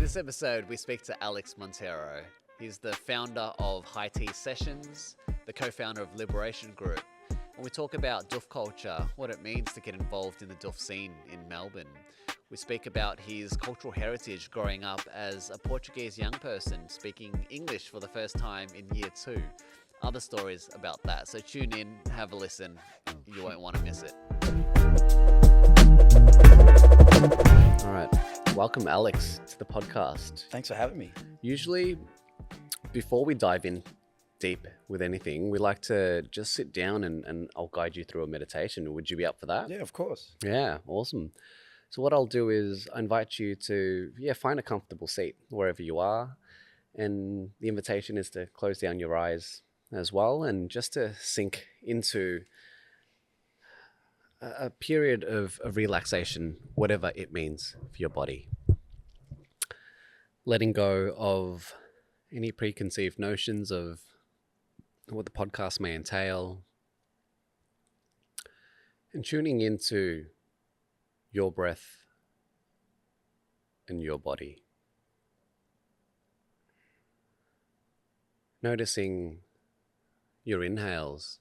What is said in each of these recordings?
this episode, we speak to Alex Monteiro. He's the founder of High Tea Sessions, the co-founder of Liberation Group. And we talk about Doof culture, what it means to get involved in the Doof scene in Melbourne. We speak about his cultural heritage growing up as a Portuguese young person speaking English for the first time in year 2. Other stories about that. So tune in, have a listen. You won't want to miss it. All right. Welcome, Alex, to the podcast. Thanks for having me. Usually, before we dive in deep with anything, we like to just sit down and I'll guide you through a meditation. Would you be up for that? Yeah, of course. Yeah, awesome. So what I'll do is I invite you to, find a comfortable seat wherever you are. And the invitation is to close down your eyes as well and just to sink into a period of relaxation, whatever it means for your body. Letting go of any preconceived notions of what the podcast may entail, and tuning into your breath and your body. Noticing your inhales,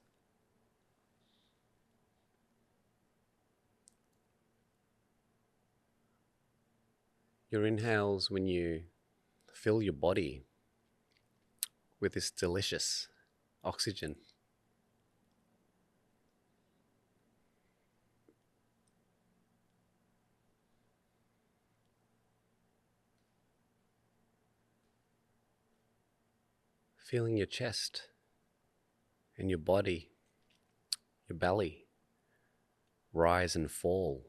when you fill your body with this delicious oxygen. Feeling your chest and your body, your belly, rise and fall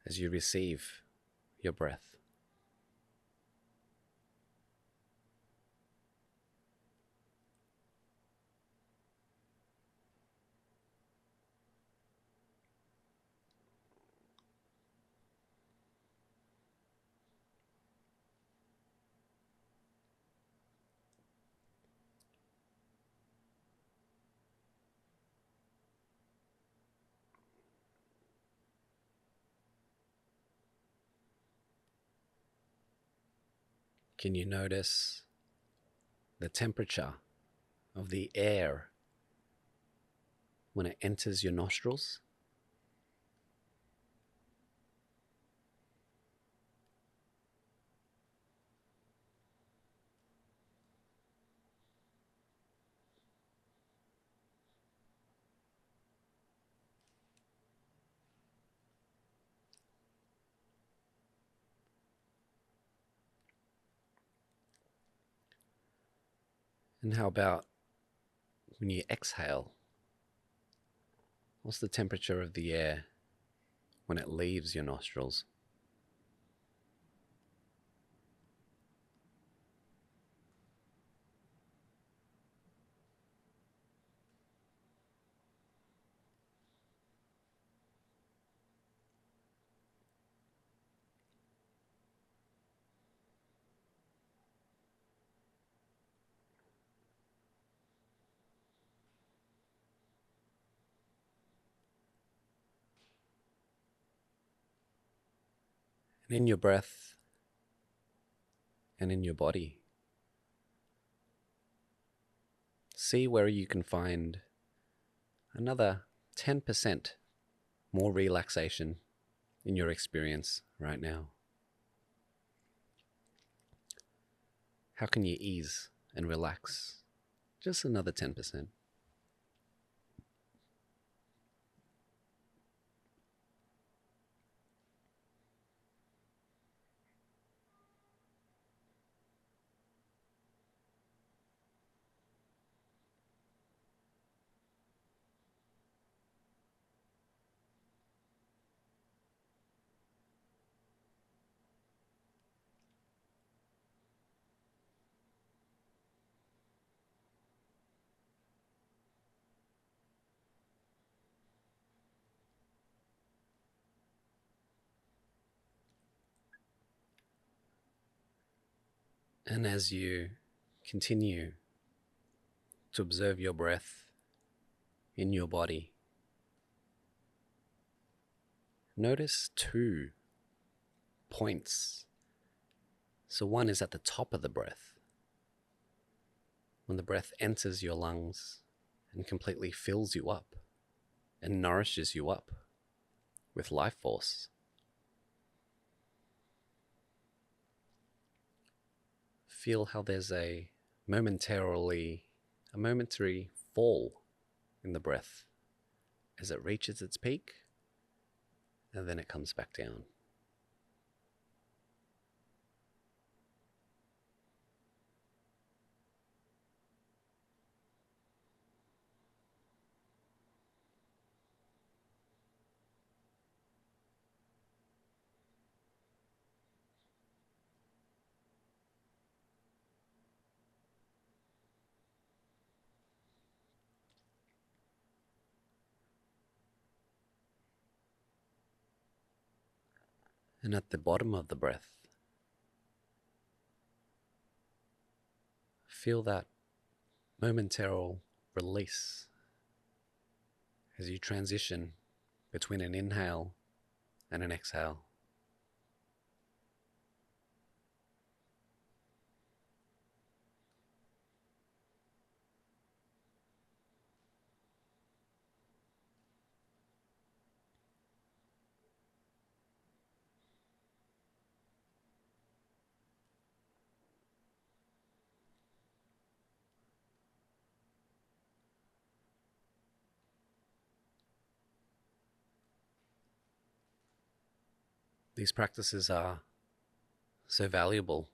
as you receive your breath. Can you notice the temperature of the air when it enters your nostrils? And how about when you exhale? What's the temperature of the air when it leaves your nostrils? And in your breath and in your body, see where you can find another 10% more relaxation in your experience right now. How can you ease and relax just another 10%? And as you continue to observe your breath in your body, notice 2 points. So one is at the top of the breath, when the breath enters your lungs and completely fills you up and nourishes you up with life force. Feel how there's a momentary fall in the breath as it reaches its peak, and then it comes back down. And at the bottom of the breath, feel that momentary release as you transition between an inhale and an exhale. These practices are so valuable,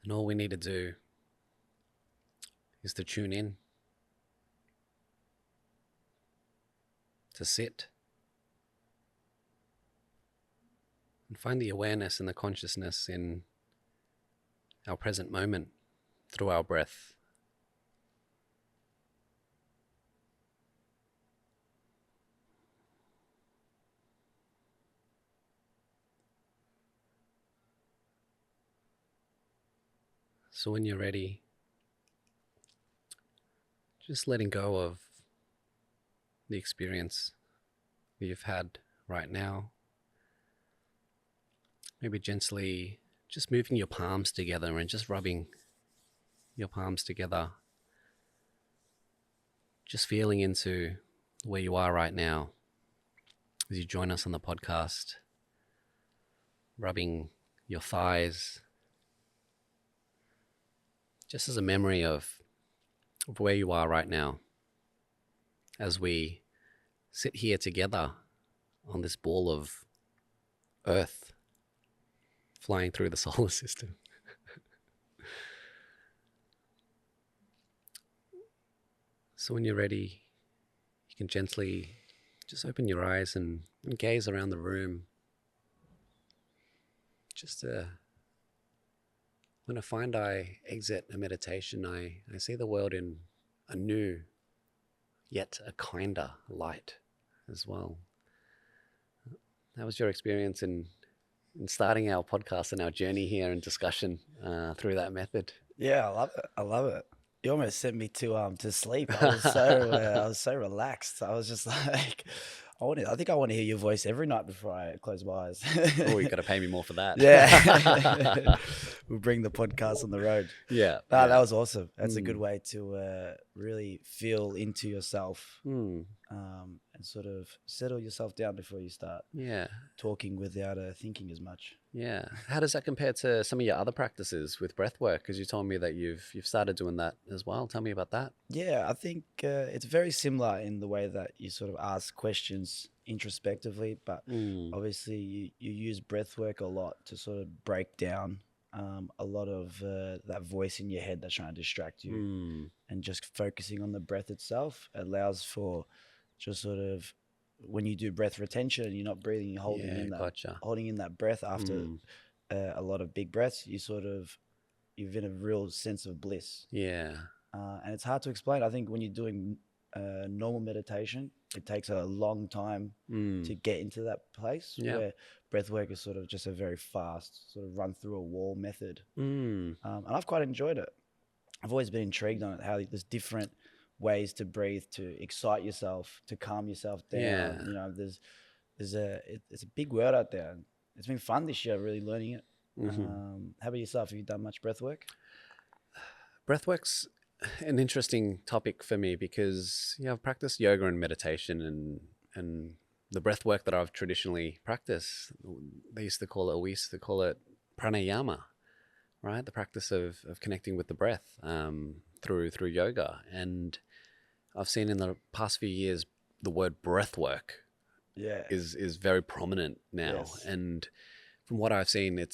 and all we need to do is to tune in, to sit, and find the awareness and the consciousness in our present moment through our breath. So when you're ready, just letting go of the experience that you've had right now. Maybe gently just moving your palms together and just rubbing your palms together. Just feeling into where you are right now as you join us on the podcast. Rubbing your thighs, just as a memory of where you are right now as we sit here together on this ball of earth flying through the solar system. So when you're ready, you can gently just open your eyes and gaze around the room. Just when I find I exit a meditation, I see the world in a new, yet a kinder light as well. How was your experience in starting our podcast and our journey here and discussion through that method? Yeah, I love it. I love it. You almost sent me to sleep. I was so relaxed. I was just like, I think I want to hear your voice every night before I close my eyes. Oh, you got to pay me more for that. Yeah. We'll bring the podcast on the road. Yeah. That was awesome. That's a good way to really feel into yourself and sort of settle yourself down before you start talking without thinking as much. Yeah. How does that compare to some of your other practices with breathwork? Because you told me that you've started doing that as well. Tell me about that. Yeah, I think it's very similar in the way that you sort of ask questions introspectively, but obviously you use breathwork a lot to sort of break down a lot of that voice in your head that's trying to distract you, and just focusing on the breath itself allows for just sort of, when you do breath retention, you're not breathing, you're holding in that breath after a lot of big breaths, you're in a real sense of bliss. Yeah. And it's hard to explain. I think when you're doing normal meditation, it takes a long time to get into that place where breathwork is sort of just a very fast sort of run through a wall method. And I've quite enjoyed it. I've always been intrigued on it, how there's different ways to breathe, to excite yourself, to calm yourself down. You know, there's it's a big world out there. It's been fun this year, really learning it. How about yourself? Have you done much breath work? Breathwork's an interesting topic for me because I've practiced yoga and meditation, and the breath work that I've traditionally practiced, we used to call it pranayama, right? The practice of connecting with the breath through yoga. And I've seen in the past few years the word breath work is very prominent now. Yes. And from what I've seen,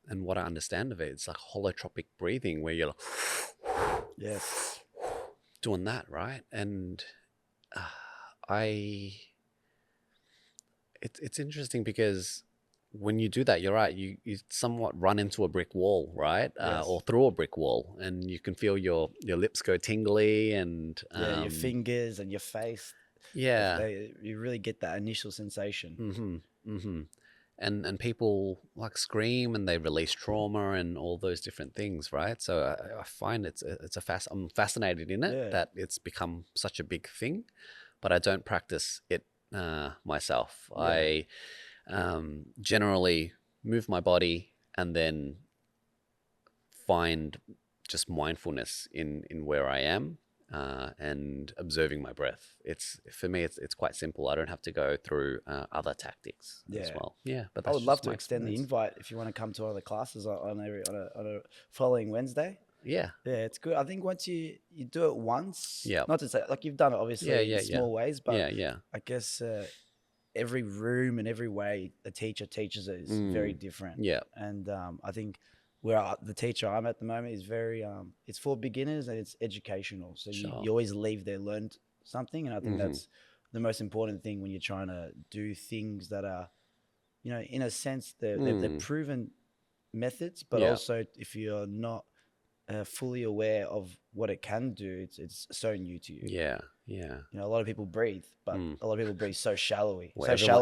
and what I understand of it, it's like holotropic breathing where you're like Yes. doing that, right? And it's interesting because when you do that, you're right, you somewhat run into a brick wall, right? Yes. Or through a brick wall, and you can feel your lips go tingly, and your fingers and your face. Yeah. You really get that initial sensation. And people like scream and they release trauma and all those different things, right? So I find I'm fascinated in it, that it's become such a big thing, but I don't practice it myself. I generally move my body and then find just mindfulness in where I am. And observing my breath. For me, it's quite simple. I don't have to go through other tactics as well. Yeah, but I would love to extend the invite if you want to come to one of the classes on a following Wednesday. Yeah, it's good. I think once you do it once, yeah, not to say like you've done it obviously in small ways, but I guess every room and every way a teacher teaches it is very different. Yeah, and I think where the teacher I'm at the moment is very it's for beginners and it's educational, so you always leave there learned something, and I think that's the most important thing when you're trying to do things that are, in a sense they're proven methods, but also if you're not fully aware of what it can do, it's so new to you. A lot of people breathe, but a lot of people breathe so shallowly.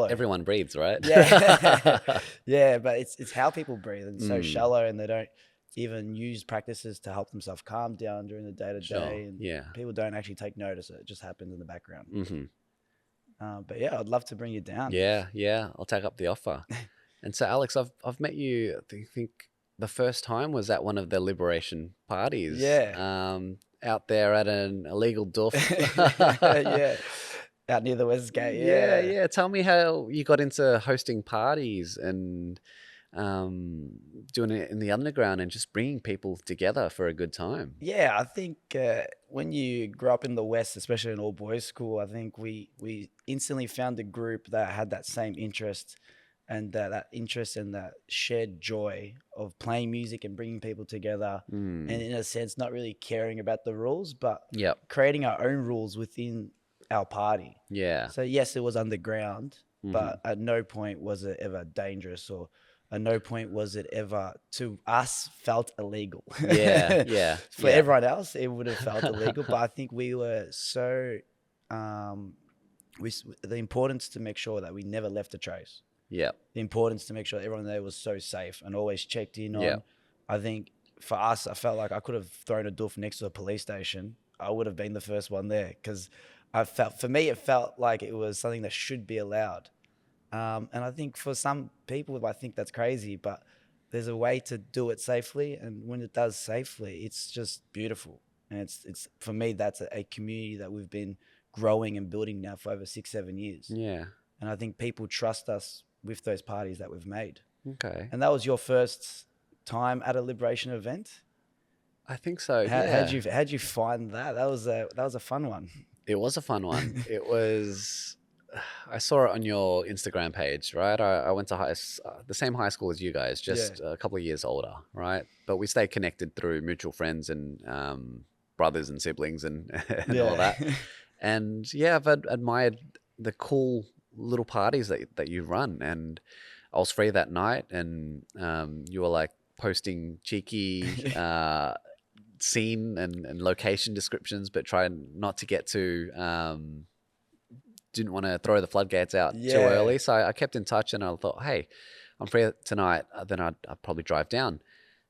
Everyone breathes, right? But it's how people breathe, and so shallow, and they don't even use practices to help themselves calm down during the day-to-day, and people don't actually take notice. It just happens in the background. But I'd love to bring you down. I'll take up the offer. And so Alex, I've met you, I think the first time was at one of the Liberation parties. Out there at an illegal Doof. Out near the West Gate. Tell me how you got into hosting parties and doing it in the underground and just bringing people together for a good time. I think when you grow up in the West, especially in all boys school, I think we instantly found a group that had that same interest, and that interest and that shared joy of playing music and bringing people together, and in a sense not really caring about the rules, but creating our own rules within our party. So yes, it was underground, but at no point was it ever dangerous, or at no point was it ever, to us, felt illegal. For everyone else, it would have felt illegal, but I think we were so the importance to make sure that we never left a trace. The importance to make sure everyone there was so safe and always checked in on. I think for us, I felt like I could have thrown a doof next to a police station. I would have been the first one there, because for me, it felt like it was something that should be allowed. And I think for some people, I think that's crazy, but there's a way to do it safely. And when it does safely, it's just beautiful. And it's for me, that's a community that we've been growing and building now for over 6-7 years. And I think people trust us with those parties that we've made. And that was your first time at a Liberation event? I think so. How'd you find that? That was a fun one. It was a fun one. I saw it on your Instagram page, right? I went to the same high school as you guys, just a couple of years older, right? But we stayed connected through mutual friends and brothers and siblings and all that. And I've admired the cool little parties that you run. And I was free that night, and you were like posting cheeky scene and location descriptions, but trying not to get too didn't want to throw the floodgates out too early. So I kept in touch, and I thought, hey, I'm free tonight, then I'd probably drive down.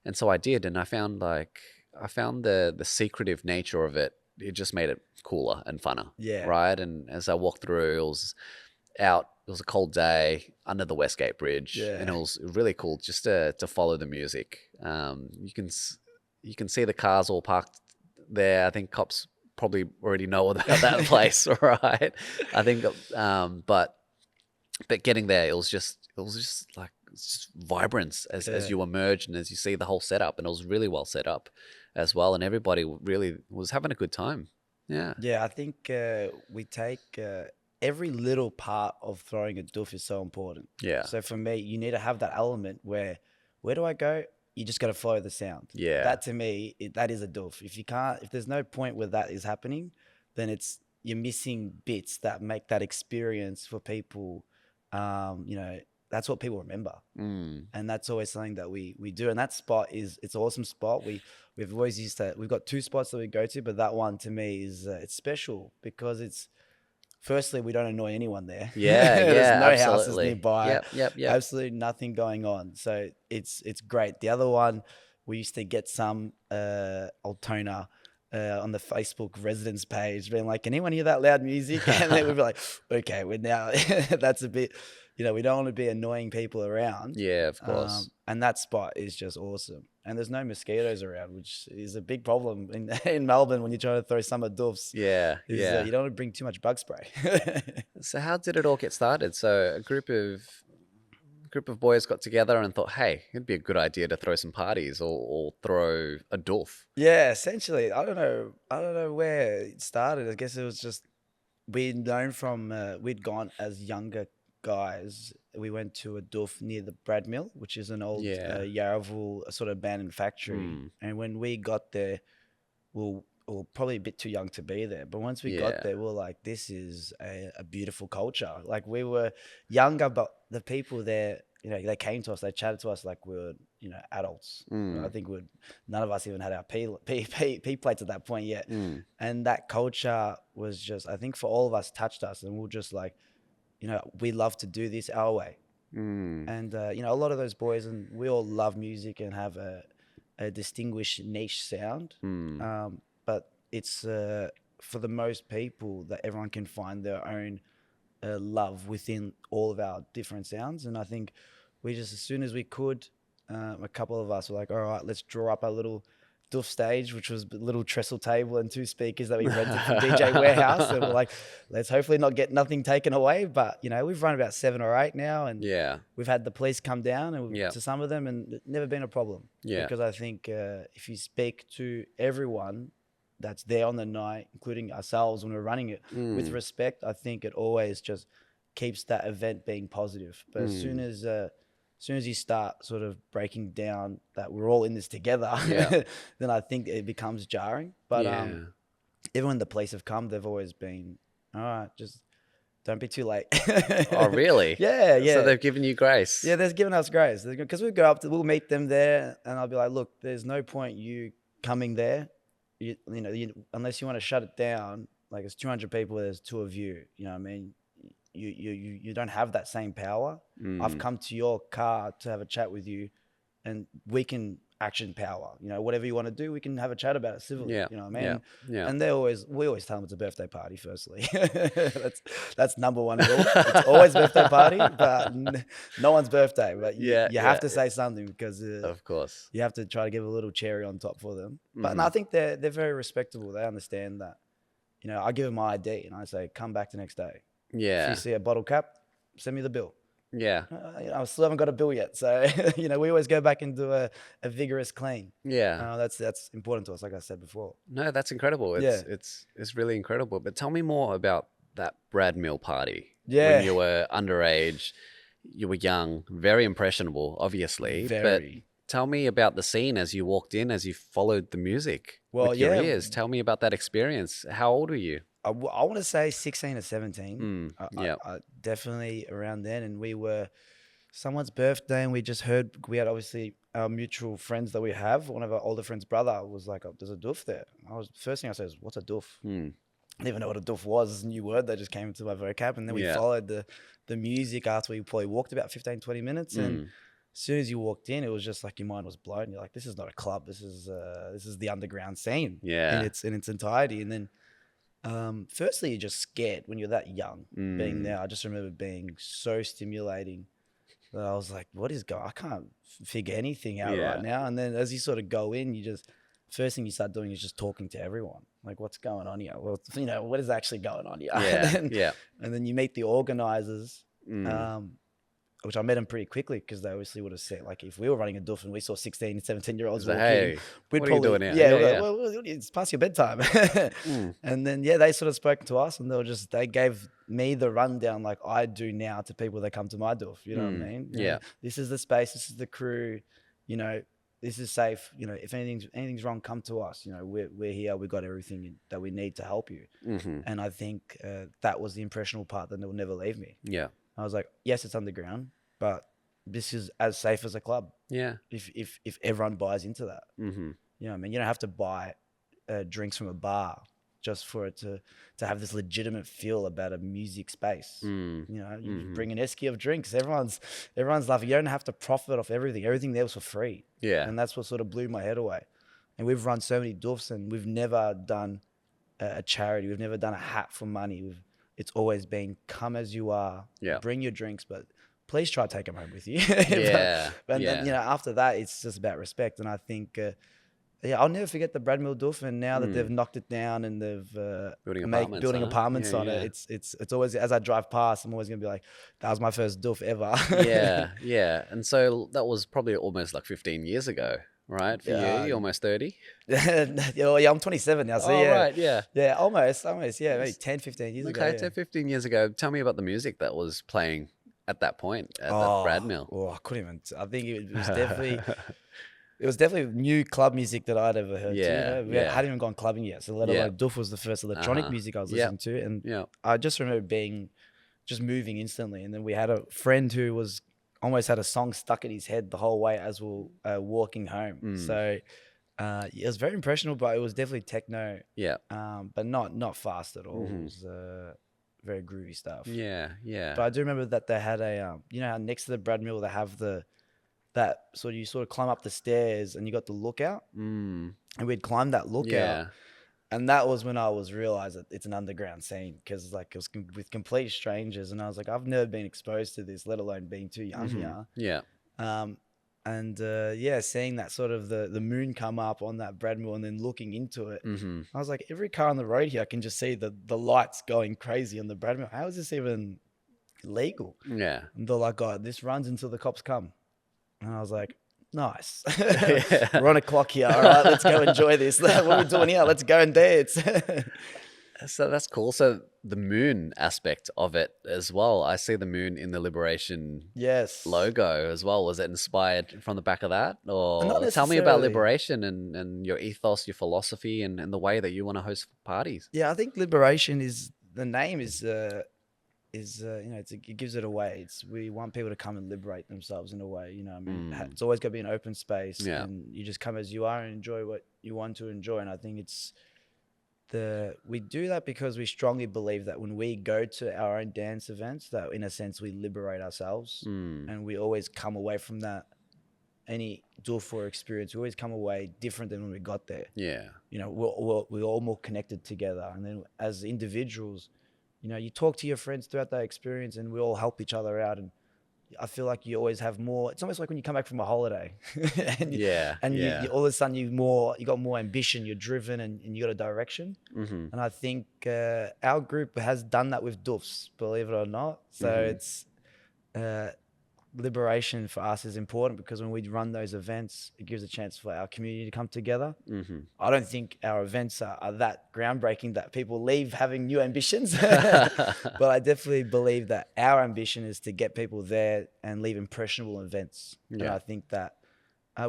And so I did, and I found the secretive nature of it. It just made it cooler and funner, right? And as I walked through, it was out was a cold day under the Westgate Bridge, Yeah. and it was really cool just to follow the music. You can see the cars all parked there. I think cops probably already know about that place, right? I think, but getting there, it was just like it's just vibrance as you emerge and as you see the whole setup, and it was really well set up as well, and everybody really was having a good time. Yeah. Yeah, I think we take every little part of throwing a doof is so important. Yeah. So for me, you need to have that element where do I go? You just got to follow the sound. Yeah. That to me, that is a doof. If there's no point where that is happening, then you're missing bits that make that experience for people. That's what people remember. And that's always something that we do. And that spot it's an awesome spot. We've always we've got 2 spots that we go to, but that one to me is it's special because firstly, we don't annoy anyone there. Yeah, There's no absolutely. houses nearby. Yep. Absolutely nothing going on. So it's great. The other one, we used to get some Altona on the Facebook residence page being like, can anyone hear that loud music? And then we'd be like, okay, we're now, that's a bit, we don't want to be annoying people around. Yeah, of course. And that spot is just awesome. And there's no mosquitoes around, which is a big problem in Melbourne when you're trying to throw summer doofs. Yeah. You don't want to bring too much bug spray. So how did it all get started? So a group of boys got together and thought, hey, it'd be a good idea to throw some parties or throw a doof. Yeah, essentially. I don't know where it started. I guess it was just we'd gone as younger guys. We went to a doof near the Bradmill, which is an old Yarraville sort of abandoned factory. And when we got there, we were probably a bit too young to be there. But once we got there, we were like, this is a beautiful culture. Like we were younger, but the people there, they came to us, they chatted to us like we were, adults. I think none of us even had our P plates at that point yet. And that culture was just, I think for all of us, touched us, and we were just like, we love to do this our way. And, a lot of those boys, and we all love music and have a distinguished niche sound. But it's for the most people that everyone can find their own love within all of our different sounds. And I think we just, as soon as we could, a couple of us were like, all right, let's draw up a little doof stage, which was a little trestle table and 2 speakers that we rented from DJ Warehouse. And we're like, let's hopefully not get nothing taken away. But, we've run about 7 or 8 now. And we've had the police come down to some of them, and it's never been a problem. Because I think if you speak to everyone that's there on the night, including ourselves when we're running it, with respect, I think it always just keeps that event being positive. But as soon as you start sort of breaking down that we're all in this together, then I think it becomes jarring. But even when the police have come, they've always been, all right, just don't be too late. Oh, really? Yeah. So they've given you grace. Yeah, they've given us grace. Because we'll go up we'll meet them there, and I'll be like, look, there's no point you coming there. Unless you want to shut it down, like it's 200 people, there's 2 of you. You know what I mean? You don't have that same power. I've come to your car to have a chat with you, and we can action power. Whatever you want to do, we can have a chat about it civilly. You know what I mean? Yeah. And we always tell them it's a birthday party. Firstly, that's number one rule. It's always a birthday party, but no one's birthday. But you have to say something, because of course you have to try to give a little cherry on top for them. But no, I think they're very respectable. They understand that. I give them my ID and I say, come back the next day. Yeah. If you see a bottle cap, send me the bill. Yeah. I still haven't got a bill yet. So, we always go back and do a vigorous clean. Yeah. That's important to us, like I said before. No, that's incredible. It's really incredible. But tell me more about that Bradmill party. Yeah. When you were underage, you were young, very impressionable, obviously. Very. But tell me about the scene as you walked in, as you followed the music with your ears. Tell me about that experience. How old were you? I want to say 16 or 17. I definitely around then. And we were someone's birthday, and we had obviously our mutual friends that we have. One of our older friends' brother was like, oh, there's a doof there. First thing I said was, what's a doof? I didn't even know what a doof was. It's a new word that just came into my vocab. And then we followed the music after we probably walked about 15, 20 minutes. And as soon as you walked in, it was just like your mind was blown. You're like, this is not a club. This is the underground scene in its entirety. And then Firstly, you're just scared when you're that young. Being there, I just remember being so stimulating that I was like, "What is going? I can't figure anything out right now." And then as you sort of go in, you just first thing you start doing is just talking to everyone. Like, what's going on here? Well, what is actually going on here? And then you meet the organizers. Which I met them pretty quickly because they obviously would have said, like, if we were running a Doof and we saw 16, 17-year-olds walking, hey, we'd what probably, are you doing here? Like, well, it's past your bedtime. And then, they sort of spoke to us and they gave me the rundown like I do now to people that come to my Doof. You know what I mean? This is the space, this is the crew, this is safe. If anything's wrong, come to us. We're here. We've got everything that we need to help you. And I think that was the impressionable part that will never leave me. I was like, yes, it's underground, but this is as safe as a club. If everyone buys into that, you know what I mean? You don't have to buy drinks from a bar just for it to have this legitimate feel about a music space. You bring an esky of drinks. Everyone's laughing. You don't have to profit off everything. Everything there was for free. And that's what sort of blew my head away. And we've run so many Doofs and we've never done a charity. We've never done a hat for money. It's always been come as you are, bring your drinks, but please try to take them home with you. Then, after that, it's just about respect. And I think, I'll never forget the Bradmill Doof. And now that they've knocked it down and they've building apartments on it, it's always, as I drive past, I'm always going to be like, that was my first Doof ever. And so that was probably almost like 15 years ago. Right, for you, you're almost 30. I'm 27 now, so right, almost, maybe 10, 15 years ago. 10, 15 years ago. Tell me about the music that was playing at that point at the Bradmill. I couldn't even. I think it was definitely new club music that I'd ever heard. We hadn't even gone clubbing yet, so let alone Doof was the first electronic music I was listening to, and I just remember just moving instantly. And then we had a friend who was almost had a song stuck in his head the whole way as we were walking home. So it was very impressionable, but it was definitely techno. But not fast at all. It was very groovy stuff. But I do remember that they had a how next to the Bradmill they have that sort of you sort of climb up the stairs and you got the lookout. And we'd climb that lookout. And that was when I was realized that it's an underground scene because like it was with complete strangers, and I was like, I've never been exposed to this, let alone being too young here. Seeing that sort of the moon come up on that Bradmill and then looking into it, I was like, every car on the road here, I can just see the lights going crazy on the Bradmill. How is this even legal? And they're like, oh, this runs until the cops come. And I was like, nice. We're on a clock here. All right, let's go enjoy this. What are we doing here? Let's go and dance. So that's cool. So the moon aspect of it as well. I see the moon in the Liberation logo as well. Was it inspired from the back of that? Or tell me about Liberation and your ethos, your philosophy, and the way that you want to host parties. Yeah, I think Liberation is, the name is it gives it away. We want people to come and liberate themselves in a way, you know what I mean? It's always got to be an open space and you just come as you are and enjoy what you want to enjoy. And I think we do that because we strongly believe that when we go to our own dance events, that in a sense we liberate ourselves, and we always come away from that, any Doof or experience, we always come away different than when we got there. We're all more connected together. And then as individuals, you talk to your friends throughout that experience and we all help each other out. And I feel like you always have more, it's almost like when you come back from a holiday and you, all of a sudden you got more ambition, you're driven and you got a direction. And I think our group has done that with Doofs, believe it or not. So it's liberation for us is important because when we run those events, it gives a chance for our community to come together. I don't think our events are that groundbreaking that people leave having new ambitions, but I definitely believe that our ambition is to get people there and leave impressionable events. And I think that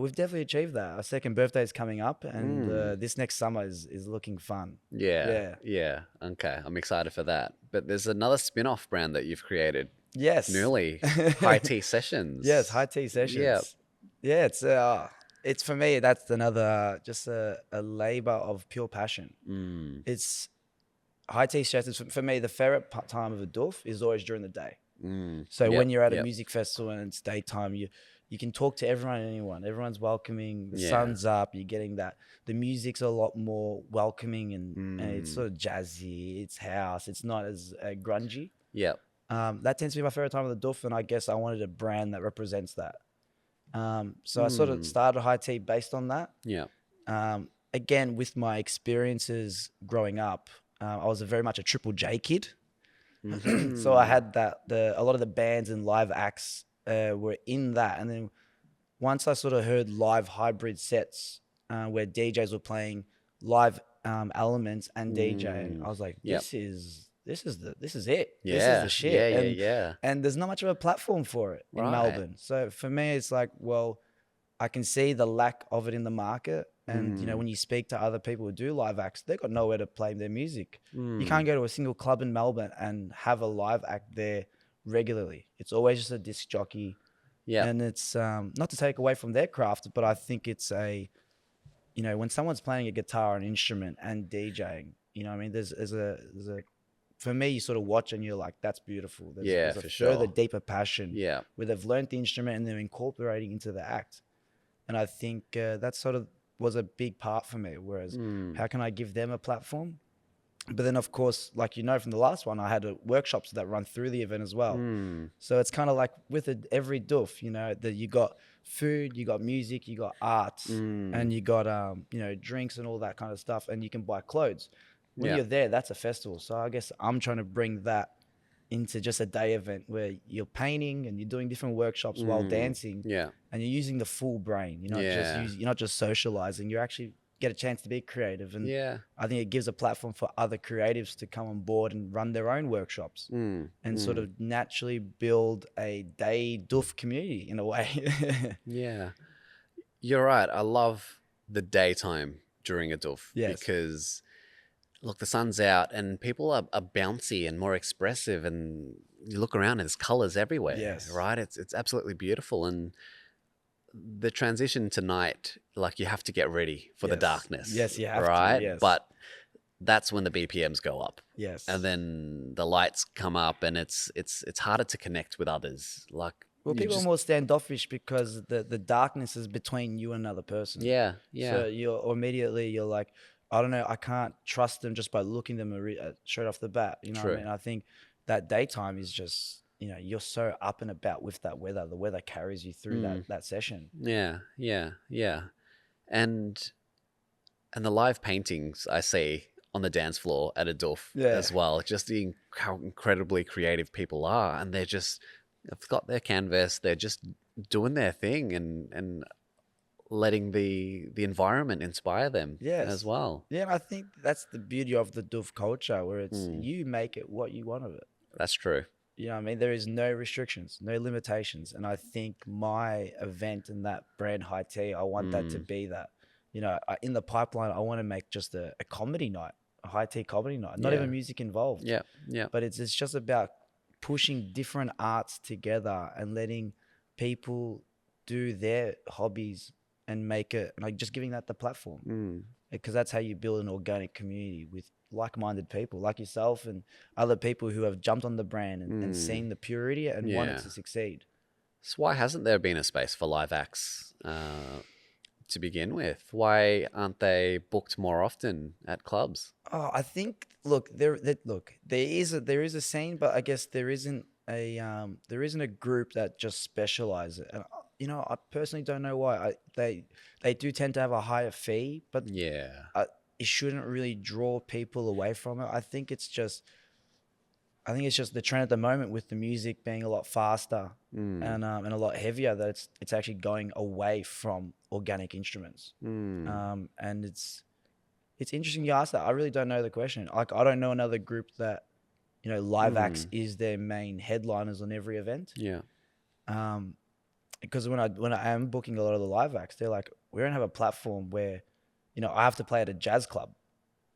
we've definitely achieved that. Our second birthday is coming up and this next summer is looking fun. Okay, I'm excited for that. But there's another spin-off brand that you've created. Yes. Newly. High Tea Sessions. Yes, High Tea Sessions. Yeah, it's for me, that's another, just a labor of pure passion. It's High Tea Sessions. For me, the favorite time of a Doof is always during the day. So when you're at a music festival and it's daytime, you can talk to everyone and anyone. Everyone's welcoming. The Yeah. sun's up. You're getting that. The music's a lot more welcoming and it's sort of jazzy. It's house. It's not as grungy. Yeah. That tends to be my favorite time of the Doof, and I guess I wanted a brand that represents that. So I sort of started High Tea based on that. Yeah. Again, with my experiences growing up, I was very much a Triple J kid. So I had that, a lot of the bands and live acts were in that. And then once I sort of heard live hybrid sets where DJs were playing live elements and DJing, I was like, this is it. This is the shit. And there's not much of a platform for it in Melbourne. So for me, it's like, well, I can see the lack of it in the market. And, you know, when you speak to other people who do live acts, they've got nowhere to play their music. You can't go to a single club in Melbourne and have a live act there regularly. It's always just a disc jockey. Yeah. And it's not to take away from their craft, but I think it's you know, when someone's playing a guitar, an instrument and DJing, you know what I mean? There's a for me, you sort of watch and you're like, that's beautiful. There's a further, deeper passion where they've learned the instrument and they're incorporating into the act. And I think that sort of was a big part for me. Whereas how can I give them a platform? But then, of course, like, you know, from the last one, I had workshops that run through the event as well. So it's kind of like with every Doof, you know, that you got food, you got music, you got art, and you got, you know, drinks and all that kind of stuff. And you can buy clothes. When you're there, that's a festival. So I guess I'm trying to bring that into just a day event where you're painting and you're doing different workshops while dancing. And you're using the full brain. You're not just socializing. You actually get a chance to be creative. And I think it gives a platform for other creatives to come on board and run their own workshops and sort of naturally build a day Doof community in a way. You're right. I love the daytime during a Doof because, look, the sun's out and people are bouncy and more expressive, and you look around and there's colors everywhere, right? It's absolutely beautiful. And the transition to night, like, you have to get ready for the darkness. You have right? to, But that's when the BPMs go up. And then the lights come up and it's harder to connect with others. Like, well, people are more standoffish because the darkness is between you and another person. So you're like, I don't know, I can't trust them just by looking them straight off the bat. You know what I mean? I think that daytime is just, you know, you're so up and about with that weather. The weather carries you through that session. And the live paintings I see on the dance floor at a Doof as well, just how incredibly creative people are. And they've got their canvas, they're just doing their thing and letting the environment inspire them as well. And I think that's the beauty of the Doof culture, where it's you make it what you want of it. That's true. You know what I mean? There is no restrictions, no limitations. And I think my event and that brand High Tea, I want that to be that. You know, in the pipeline, I want to make just a comedy night, a High Tea comedy night, not even music involved. But it's just about pushing different arts together and letting people do their hobbies and make it, like, just giving that the platform. Because that's how you build an organic community with like-minded people like yourself and other people who have jumped on the brand and seen the purity and wanted to succeed. So why hasn't there been a space for live acts to begin with? Why aren't they booked more often at clubs? Oh, I think, there is a scene, but I guess there isn't a group that just specializes. And you know, I personally don't know why. They do tend to have a higher fee, but it shouldn't really draw people away from it. I think it's just the trend at the moment with the music being a lot faster and a lot heavier, that it's actually going away from organic instruments. And it's interesting you ask that. I really don't know the question. Like, I don't know another group that, you know, live acts is their main headliners on every event. Because when I am booking a lot of the live acts, they're like, we don't have a platform where, you know, I have to play at a jazz club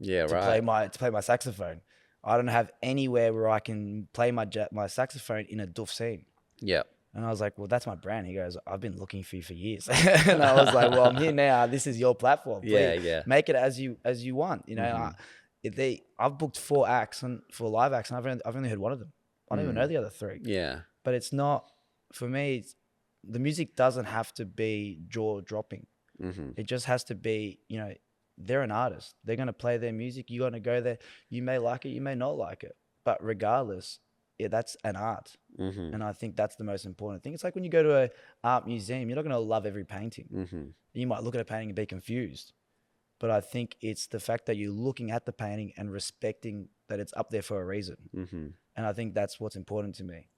to play my saxophone. I don't have anywhere where I can play my saxophone in a Doof scene. And I was like, well, that's my brand. He goes, I've been looking for you for years. And I was like, well, I'm here now. This is your platform. Please make it as you want. You know, I've booked 4 acts for live acts, and I've only heard one of them. I don't even know the other 3. But it's not, for me, the music doesn't have to be jaw dropping. Mm-hmm. It just has to be, you know, they're an artist. They're going to play their music. You're going to go there. You may like it, you may not like it. But regardless, yeah, that's an art. Mm-hmm. And I think that's the most important thing. It's like when you go to an art museum, you're not going to love every painting. Mm-hmm. You might look at a painting and be confused. But I think it's the fact that you're looking at the painting and respecting that it's up there for a reason. Mm-hmm. And I think that's what's important to me.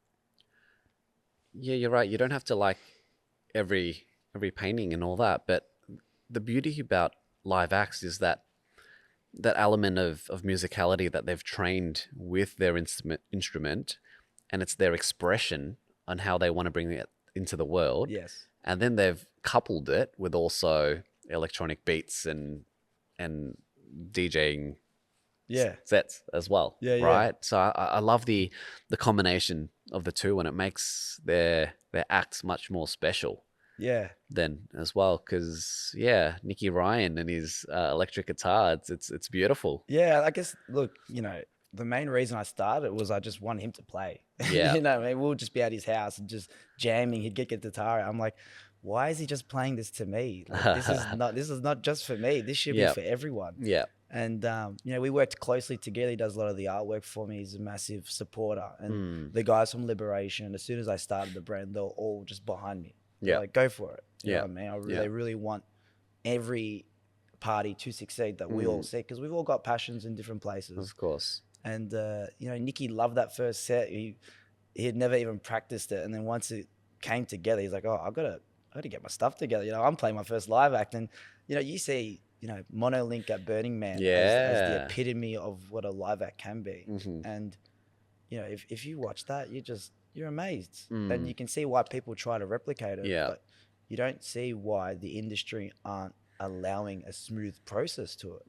Yeah, you're right. You don't have to like every painting and all that, but the beauty about live acts is that element of musicality that they've trained with their instrument, and it's their expression on how they want to bring it into the world. Yes. And then they've coupled it with also electronic beats and DJing sets as well. Yeah, right. So I love the combination of the two, and it makes their acts much more special. Yeah. Then as well, because Nicky Ryan and his electric guitar, it's beautiful. Yeah, I guess. Look, you know, the main reason I started was I just want him to play. Yeah. You know, I mean, we'll just be at his house and just jamming. He'd get guitar. I'm like, why is he just playing this to me? Like, this is not just for me. This should be for everyone. Yeah. And you know, we worked closely together. He does a lot of the artwork for me. He's a massive supporter. And the guys from Liberation, as soon as I started the brand, they were all just behind me. They're like, go for it. You know what I mean? They really want every party to succeed that we all see, because we've all got passions in different places. Of course. And you know, Nicky loved that first set. He had never even practiced it, and then once it came together, he's like, "Oh, I got to get my stuff together." You know, I'm playing my first live act, and you know, you see, you know, Monolink at Burning Man as the epitome of what a live act can be. And you know, if you watch that, you're amazed, and you can see why people try to replicate it. But you don't see why the industry aren't allowing a smooth process to it.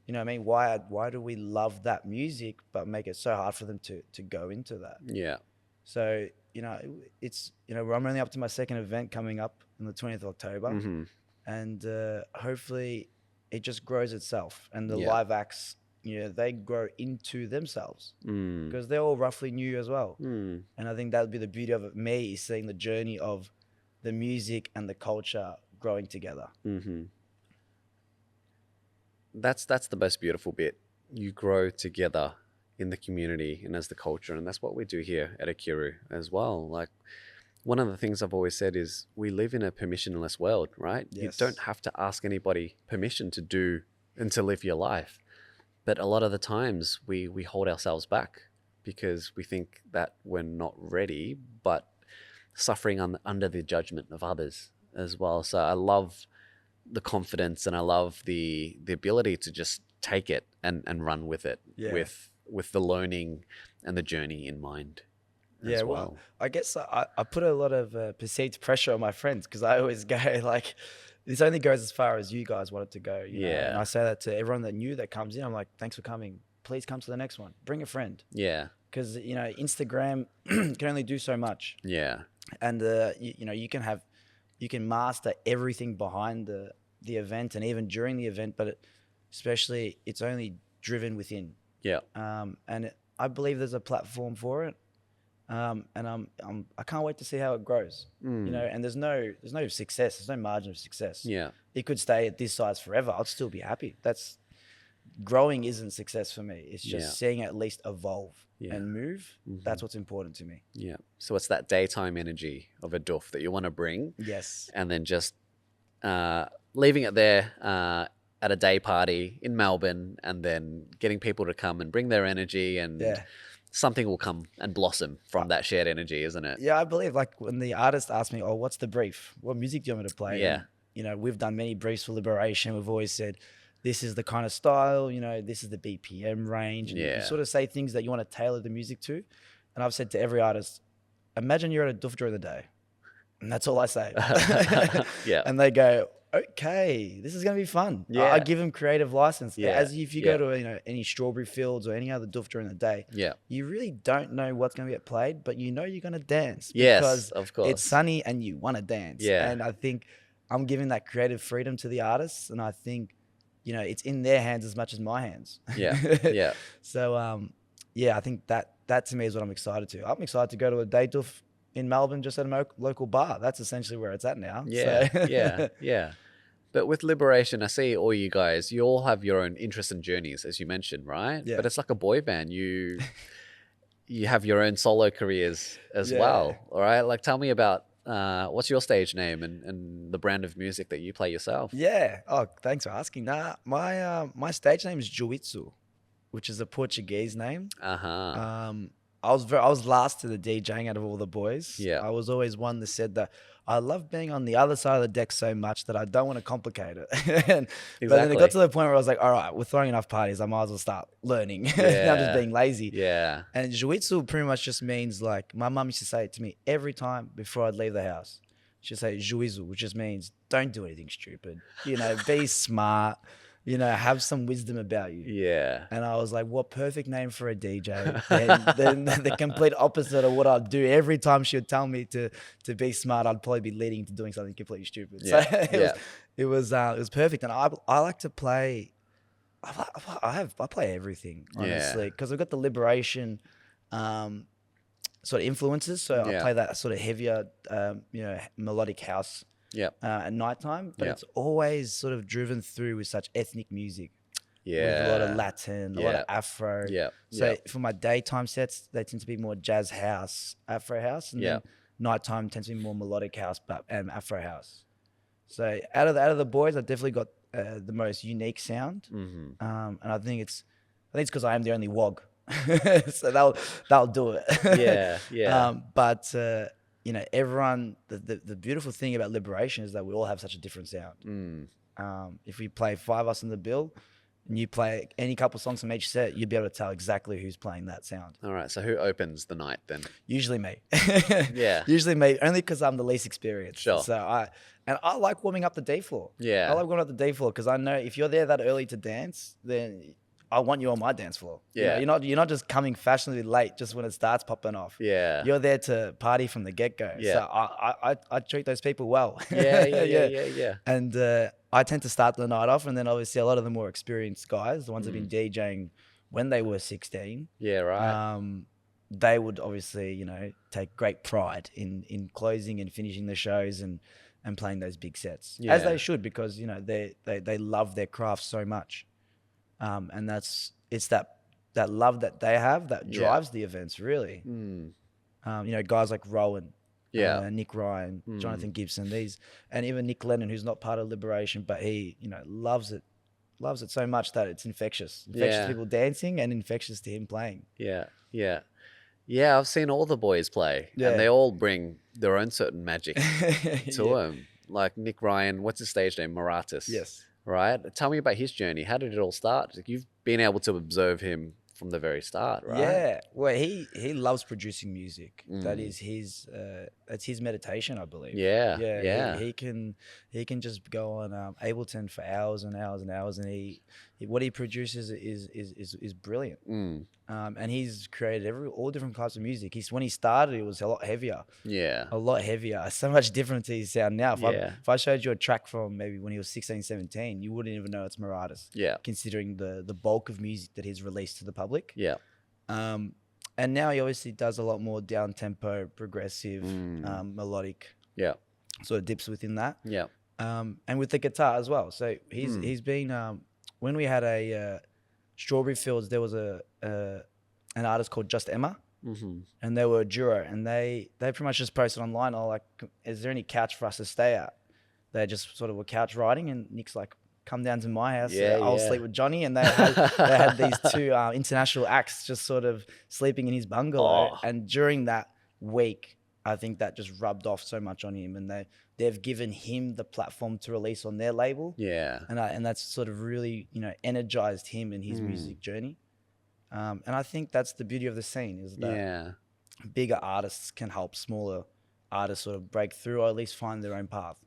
You know what I mean? Why do we love that music but make it so hard for them to go into that? Yeah. So, you know, it's, you know, I'm only up to my second event coming up on the 20th of October. And hopefully it just grows itself. And the live acts, you know, they grow into themselves because they're all roughly new as well. And I think that would be the beauty of it. Me is seeing the journey of the music and the culture growing together. That's the most beautiful bit. You grow together in the community and as the culture, and that's what we do here at OKIRU as well. Like, one of the things I've always said is we live in a permissionless world, right? Yes. You don't have to ask anybody permission to do and to live your life. But a lot of the times we hold ourselves back because we think that we're not ready, but suffering under the judgment of others as well. So I love the confidence, and I love the ability to just take it and run with it, with the learning and the journey in mind. Yeah, well, I guess I put a lot of perceived pressure on my friends, because I always go like, this only goes as far as you guys want it to go. You know? And I say that to everyone that comes in. I'm like, thanks for coming. Please come to the next one. Bring a friend. Yeah. Because, you know, Instagram can only do so much. Yeah. And, you know, you can master everything behind the event and even during the event, but especially it's only driven within. Yeah. And I believe there's a platform for it. And I can't wait to see how it grows. You know, and there's no success. There's no margin of success. Yeah. It could stay at this size forever. I'd still be happy. That's growing isn't success for me. It's just seeing it at least evolve and move. That's what's important to me. Yeah. So it's that daytime energy of a Doof that you want to bring. Yes. And then just leaving it there at a day party in Melbourne, and then getting people to come and bring their energy, and something will come and blossom from that shared energy, isn't it? Yeah, I believe, like, when the artist asked me, "Oh, what's the brief? What music do you want me to play?" Yeah. And, you know, we've done many briefs for Liberation. We've always said, this is the kind of style, you know, this is the BPM range. And you sort of say things that you want to tailor the music to. And I've said to every artist, imagine you're at a Doof during the day. And that's all I say. Yeah. And they go, okay, this is going to be fun. Yeah. I give them creative license. Yeah. As if you go to, you know, any Strawberry Fields or any other Doof during the day, you really don't know what's going to get played, but you know you're going to dance. Yes, because of course. it's sunny and you want to dance. Yeah. And I think I'm giving that creative freedom to the artists, and I think, you know, it's in their hands as much as my hands. Yeah. Yeah. So, yeah, I think that to me is what I'm excited to. I'm excited to go to a day Doof in Melbourne, just at a local bar. That's essentially where it's at now. Yeah, So. yeah. But with Liberation, I see all you guys, you all have your own interests and journeys, as you mentioned, right? Yeah. But it's like a boy band. You have your own solo careers as well, all right? Like, tell me about what's your stage name and the brand of music that you play yourself? Yeah. Oh, thanks for asking. My stage name is Juitsu, which is a Portuguese name. Uh-huh. I was last to the DJing out of all the boys. Yeah. I was always one that said that I love being on the other side of the deck so much that I don't want to complicate it. But then it got to the point where I was like, all right, we're throwing enough parties. I might as well start learning. Now I'm just being lazy. Yeah. And Jiu-Jitsu pretty much just means, like, my mum used to say it to me every time before I'd leave the house. She'd say Jiu-Jitsu, which just means don't do anything stupid. Be smart. Have some wisdom about you. Yeah. And I was like, what perfect name for a DJ. Then the complete opposite of what I'd do. Every time she would tell me to be smart, I'd probably be leading into doing something completely stupid. Yeah. So it was perfect. And I like to play. I play everything, honestly, because I've got the Liberation sort of influences. So I play that sort of heavier, melodic house. At nighttime, but it's always sort of driven through with such ethnic music. With a lot of Latin, a lot of Afro. So for my daytime sets, they tend to be more jazz house, Afro house, and then nighttime tends to be more melodic house, and Afro house. So out of the boys, I've definitely got the most unique sound, and I think it's because I am the only WOG, so that'll do it. But everyone, the beautiful thing about Liberation is that we all have such a different sound. If we play 5 of us in the bill and you play any couple songs from each set, you'll be able to tell exactly who's playing that sound. All right. So who opens the night then? Usually me. Yeah. Usually me, only because I'm the least experienced. Sure. So I like warming up the D floor. Yeah. I like warming up the D floor because I know if you're there that early to dance, then I want you on my dance floor. Yeah. You're not just coming fashionably late just when it starts popping off. Yeah. You're there to party from the get-go. Yeah. So I treat those people well. Yeah. And I tend to start the night off, and then obviously a lot of the more experienced guys, the ones that have been DJing when they were 16. Yeah, right. They would obviously, take great pride in closing and finishing the shows and playing those big sets. As they should, because they love their craft so much. And it's that love that they have that drives the events, really. Guys like Rowan, Nick Ryan, Jonathan Gibson, and even Nick Lennon, who's not part of Liberation, but he, loves it so much that it's infectious to people dancing and infectious to him playing. I've seen all the boys play, and they all bring their own certain magic to them. Like Nick Ryan, what's his stage name? Maratis. Yes. Right? Tell me about his journey. How did it all start? Like, you've been able to observe him from the very start, right? Yeah. Well, he loves producing music. That is that's his meditation, I believe. Yeah. He can just go on Ableton for hours and hours and hours, and what he produces is brilliant. And he's created all different types of music. When he started, it was a lot heavier. A lot heavier. So much different to his sound now. If I showed you a track from maybe when he was 16, 17, you wouldn't even know it's Maratis. Considering the bulk of music that he's released to the public. And now he obviously does a lot more down tempo, progressive, melodic. Sort of dips within that. And with the guitar as well. So he's been when we had a Strawberry Fields, there was an artist called Just Emma, and they were a duo, and they pretty much just posted online, is there any couch for us to stay at? They just sort of were couch riding, and Nick's like, come down to my house, I'll sleep with Johnny, and they had these two international acts just sort of sleeping in his bungalow, and during that week, I think that just rubbed off so much on him, and they've given him the platform to release on their label. And that's sort of really, energized him in his music journey. And I think that's the beauty of the scene, is that bigger artists can help smaller artists sort of break through, or at least find their own path.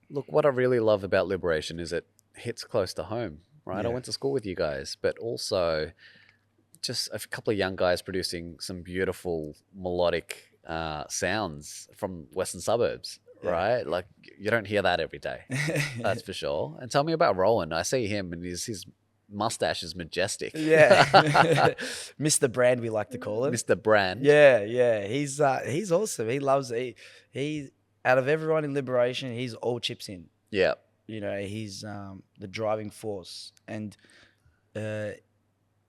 Look, what I really love about Liberation is it hits close to home, right? I went to school with you guys, but also just a couple of young guys producing some beautiful melodic sounds from Western suburbs, right? Like, you don't hear that every day, that's for sure. And tell me about Rowan. I see him, and he's mustache is majestic. Yeah. Mr. Brand, we like to call him. Mr. Brand. Yeah. He's awesome. He out of everyone in Liberation, he's all chips in. Yeah. You know, he's the driving force, and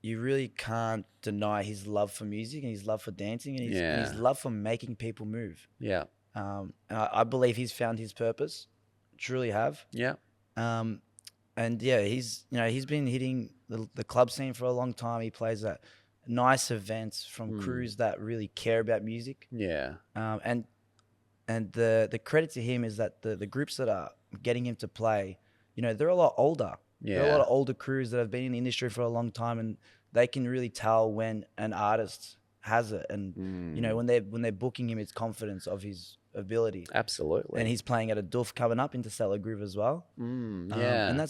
you really can't deny his love for music and his love for dancing and his love for making people move. Yeah. And I believe he's found his purpose. Truly have. Yeah. And yeah, he's been hitting the club scene for a long time. He plays at nice events from crews that really care about music. Yeah. And the credit to him is that the groups that are getting him to play, you know, they're a lot older. Yeah. There are a lot of older crews that have been in the industry for a long time, and they can really tell when an artist has it. And you know, when they're booking him, it's confidence of his ability. Absolutely. And he's playing at a Doof coming up, Interstellar Groove as well. Yeah. And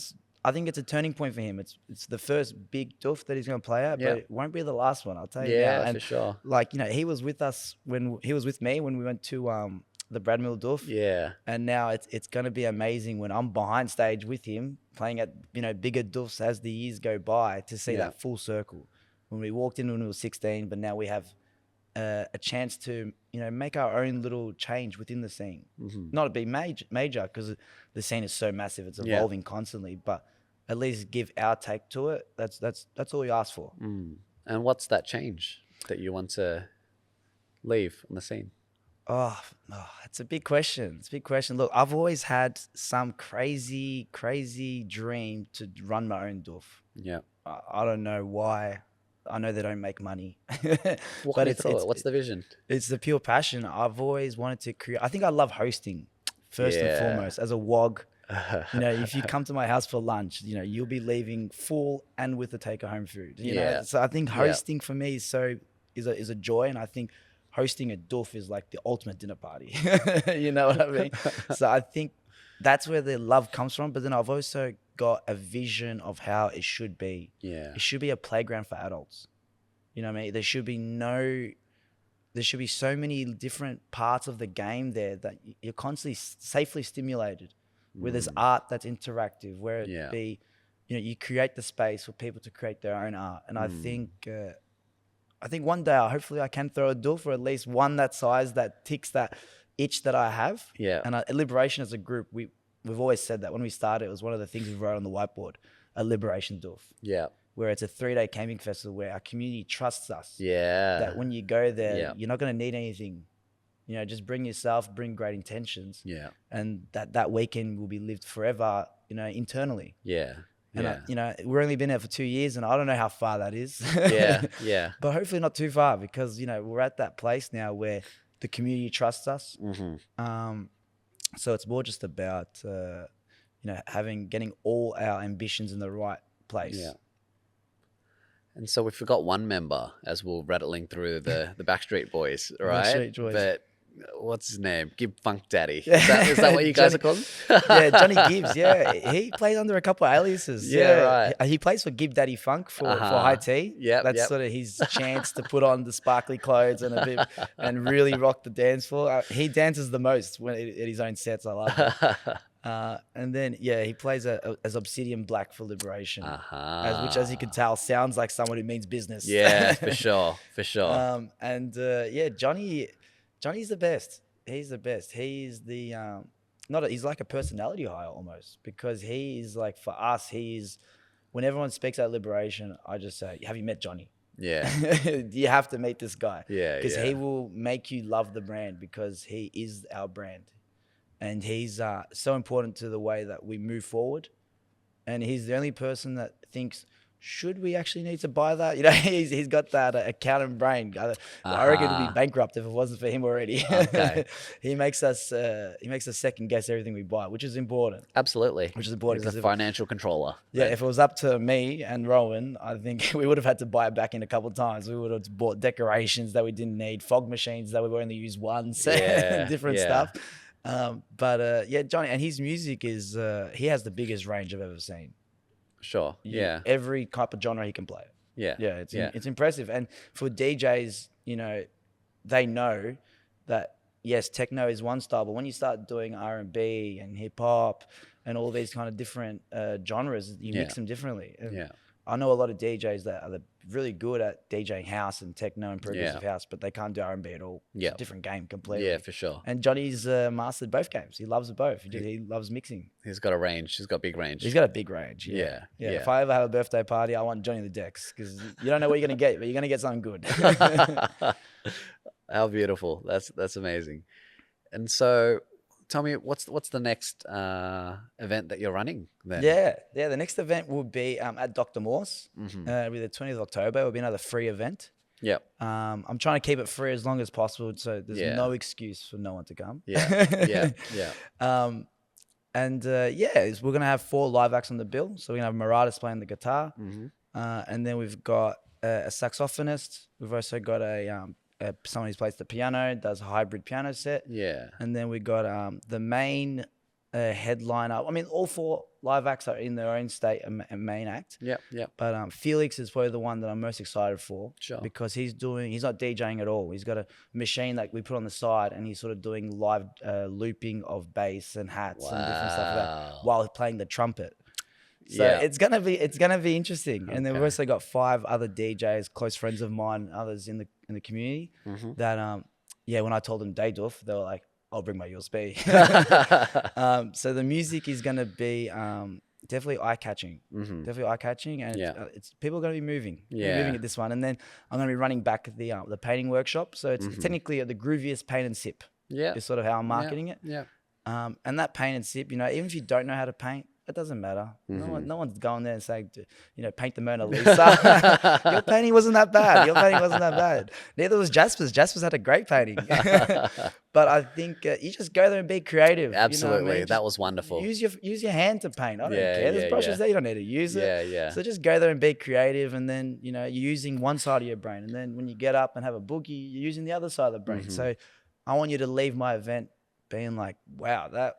I think it's a turning point for him. It's the first big Doof that he's going to play at, but it won't be the last one. I'll tell you now. Yeah, and for sure. Like, you know, he was with us when he was with me when we went to the Bradmill Doof. Yeah. And now it's going to be amazing when I'm behind stage with him playing at, you know, bigger Doofs as the years go by to see that full circle. When we walked in when we were 16, but now we have a chance to, you know, make our own little change within the scene. Not to be major because the scene is so massive, it's evolving constantly, but at least give our take to it. That's all we ask for. And what's that change that you want to leave on the scene? Oh, it's a big question. It's a big question. Look, I've always had some crazy dream to run my own Doof. Yeah. I don't know why. I know they don't make money. But what's the vision? It's the pure passion. I've always wanted to create. I think I love hosting first and foremost as a WOG. You know, if you come to my house for lunch, you know, you'll be leaving full and with the take-home food. You know, so I think hosting for me is a joy, and I think hosting a Doof is like the ultimate dinner party. You know what I mean? So I think that's where the love comes from. But then I've also got a vision of how it should be. Yeah. It should be a playground for adults. You know what I mean? There should be so many different parts of the game there that you're constantly safely stimulated, where there's art that's interactive, where it be, you know, you create the space for people to create their own art. And I think one day, hopefully I can throw a Doof, or at least one that size that ticks that itch that I have. Yeah. And Liberation as a group, we've always said that when we started, it was one of the things we wrote on the whiteboard, a Liberation Doof. Yeah. Where it's a 3-day camping festival where our community trusts us. Yeah. That when you go there, you're not going to need anything. You know, just bring yourself, bring great intentions. Yeah. And that weekend will be lived forever, you know, internally. Yeah. And, you know, we've only been there for 2 years, and I don't know how far that is. Yeah. But hopefully not too far, because, you know, we're at that place now where the community trusts us. So it's more just about, you know, getting all our ambitions in the right place. Yeah. And so we forgot one member as we're rattling through the Backstreet Boys, right? Backstreet Boys. But what's his name? Gib Funk Daddy. Is that what you guys are called? Yeah, Johnny Gibbs. Yeah, he plays under a couple of aliases. Yeah, right. He plays for Gib Daddy Funk for High Tea. Yeah, that's sort of his chance to put on the sparkly clothes and really rock the dance floor. He dances the most at his own sets. I love it. And then he plays as Obsidian Black for Liberation, which, as you can tell, sounds like someone who means business. Yeah, for sure. Johnny's the best. He's the best. He's the he's like a personality hire almost, because he's like, for us, when everyone speaks at Liberation, I just say, have you met Johnny? Yeah. You have to meet this guy. Yeah. Because he will make you love the brand, because he is our brand. And he's so important to the way that we move forward. And he's the only person that thinks, should we actually need to buy that? You know, he's got that accountant brain. I reckon it'd be bankrupt if it wasn't for him already. Okay. He makes us second guess everything we buy, which is important. Absolutely. Which is important. He's a financial controller. Yeah, if it was up to me and Rowan, I think we would have had to buy it back in a couple of times. We would have bought decorations that we didn't need, fog machines that we only used once, different stuff. Johnny, and his music is, he has the biggest range I've ever seen. Sure. Every type of genre he can play. Yeah. It's impressive. And for DJs, you know, they know that, yes, techno is one style, but when you start doing R&B and hip hop and all these kind of different genres, you mix them differently. And I know a lot of DJs that are really good at DJing house and techno and progressive house, but they can't do R&B at all. It's a different game completely. Yeah, for sure. And Johnny's mastered both games. He loves both. He loves mixing. He's got a range. He's got big range. He's got a big range. Yeah. If I ever have a birthday party, I want Johnny the decks because you don't know what you're going to get, but you're going to get something good. How beautiful. That's amazing. And so tell me, what's the next event that you're running then? Yeah. The next event will be at Dr. Morse. It'll be the 20th of October. It'll be another free event. Yep. I'm trying to keep it free as long as possible, so there's no excuse for no one to come. Yeah. We're gonna have 4 live acts on the bill. So we're gonna have Maradas playing the guitar, and then we've got a saxophonist. We've also got someone who plays the piano, does a hybrid piano set. Yeah. And then we got the main headliner. I mean, all 4 live acts are in their own state and main act. Yep. But Felix is probably the one that I'm most excited for. Sure. Because he's not DJing at all. He's got a machine that we put on the side, and he's sort of doing live looping of bass and hats and different stuff like that while playing the trumpet. So it's gonna be interesting. And then we've also got 5 other DJs, close friends of mine, others in the community that when I told them day Doof, they were like, I'll bring my USB. So the music is gonna be definitely eye-catching. Definitely eye-catching, and it's people are gonna be moving. Moving at this one. And then I'm gonna be running back the painting workshop. So it's technically the grooviest paint and sip. Yeah. Is sort of how I'm marketing it. Yeah. And that paint and sip, even if you don't know how to paint, it doesn't matter. No one's going there and saying, paint the Mona Lisa. Your painting wasn't that bad. Neither was Jasper's. Jasper's had a great painting. But I think you just go there and be creative. Absolutely. That was wonderful. Use your hand to paint. I don't care. There's brushes there. You don't need to use it. Yeah. So just go there and be creative. And then, you're using one side of your brain. And then when you get up and have a boogie, you're using the other side of the brain. So I want you to leave my event being like, wow, that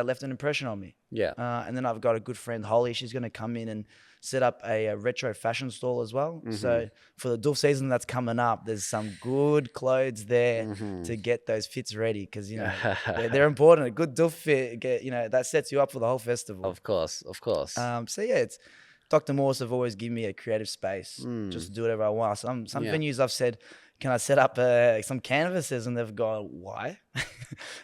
left an impression on me. Yeah. And then I've got a good friend, Holly. She's going to come in and set up a retro fashion stall as well. So for the Doof season that's coming up, there's some good clothes there to get those fits ready because, they're important. A good Doof fit, that sets you up for the whole festival. Of course. It's Dr. Morse have always given me a creative space just to do whatever I want. Some venues I've said, can I set up some canvases? And they've gone, why?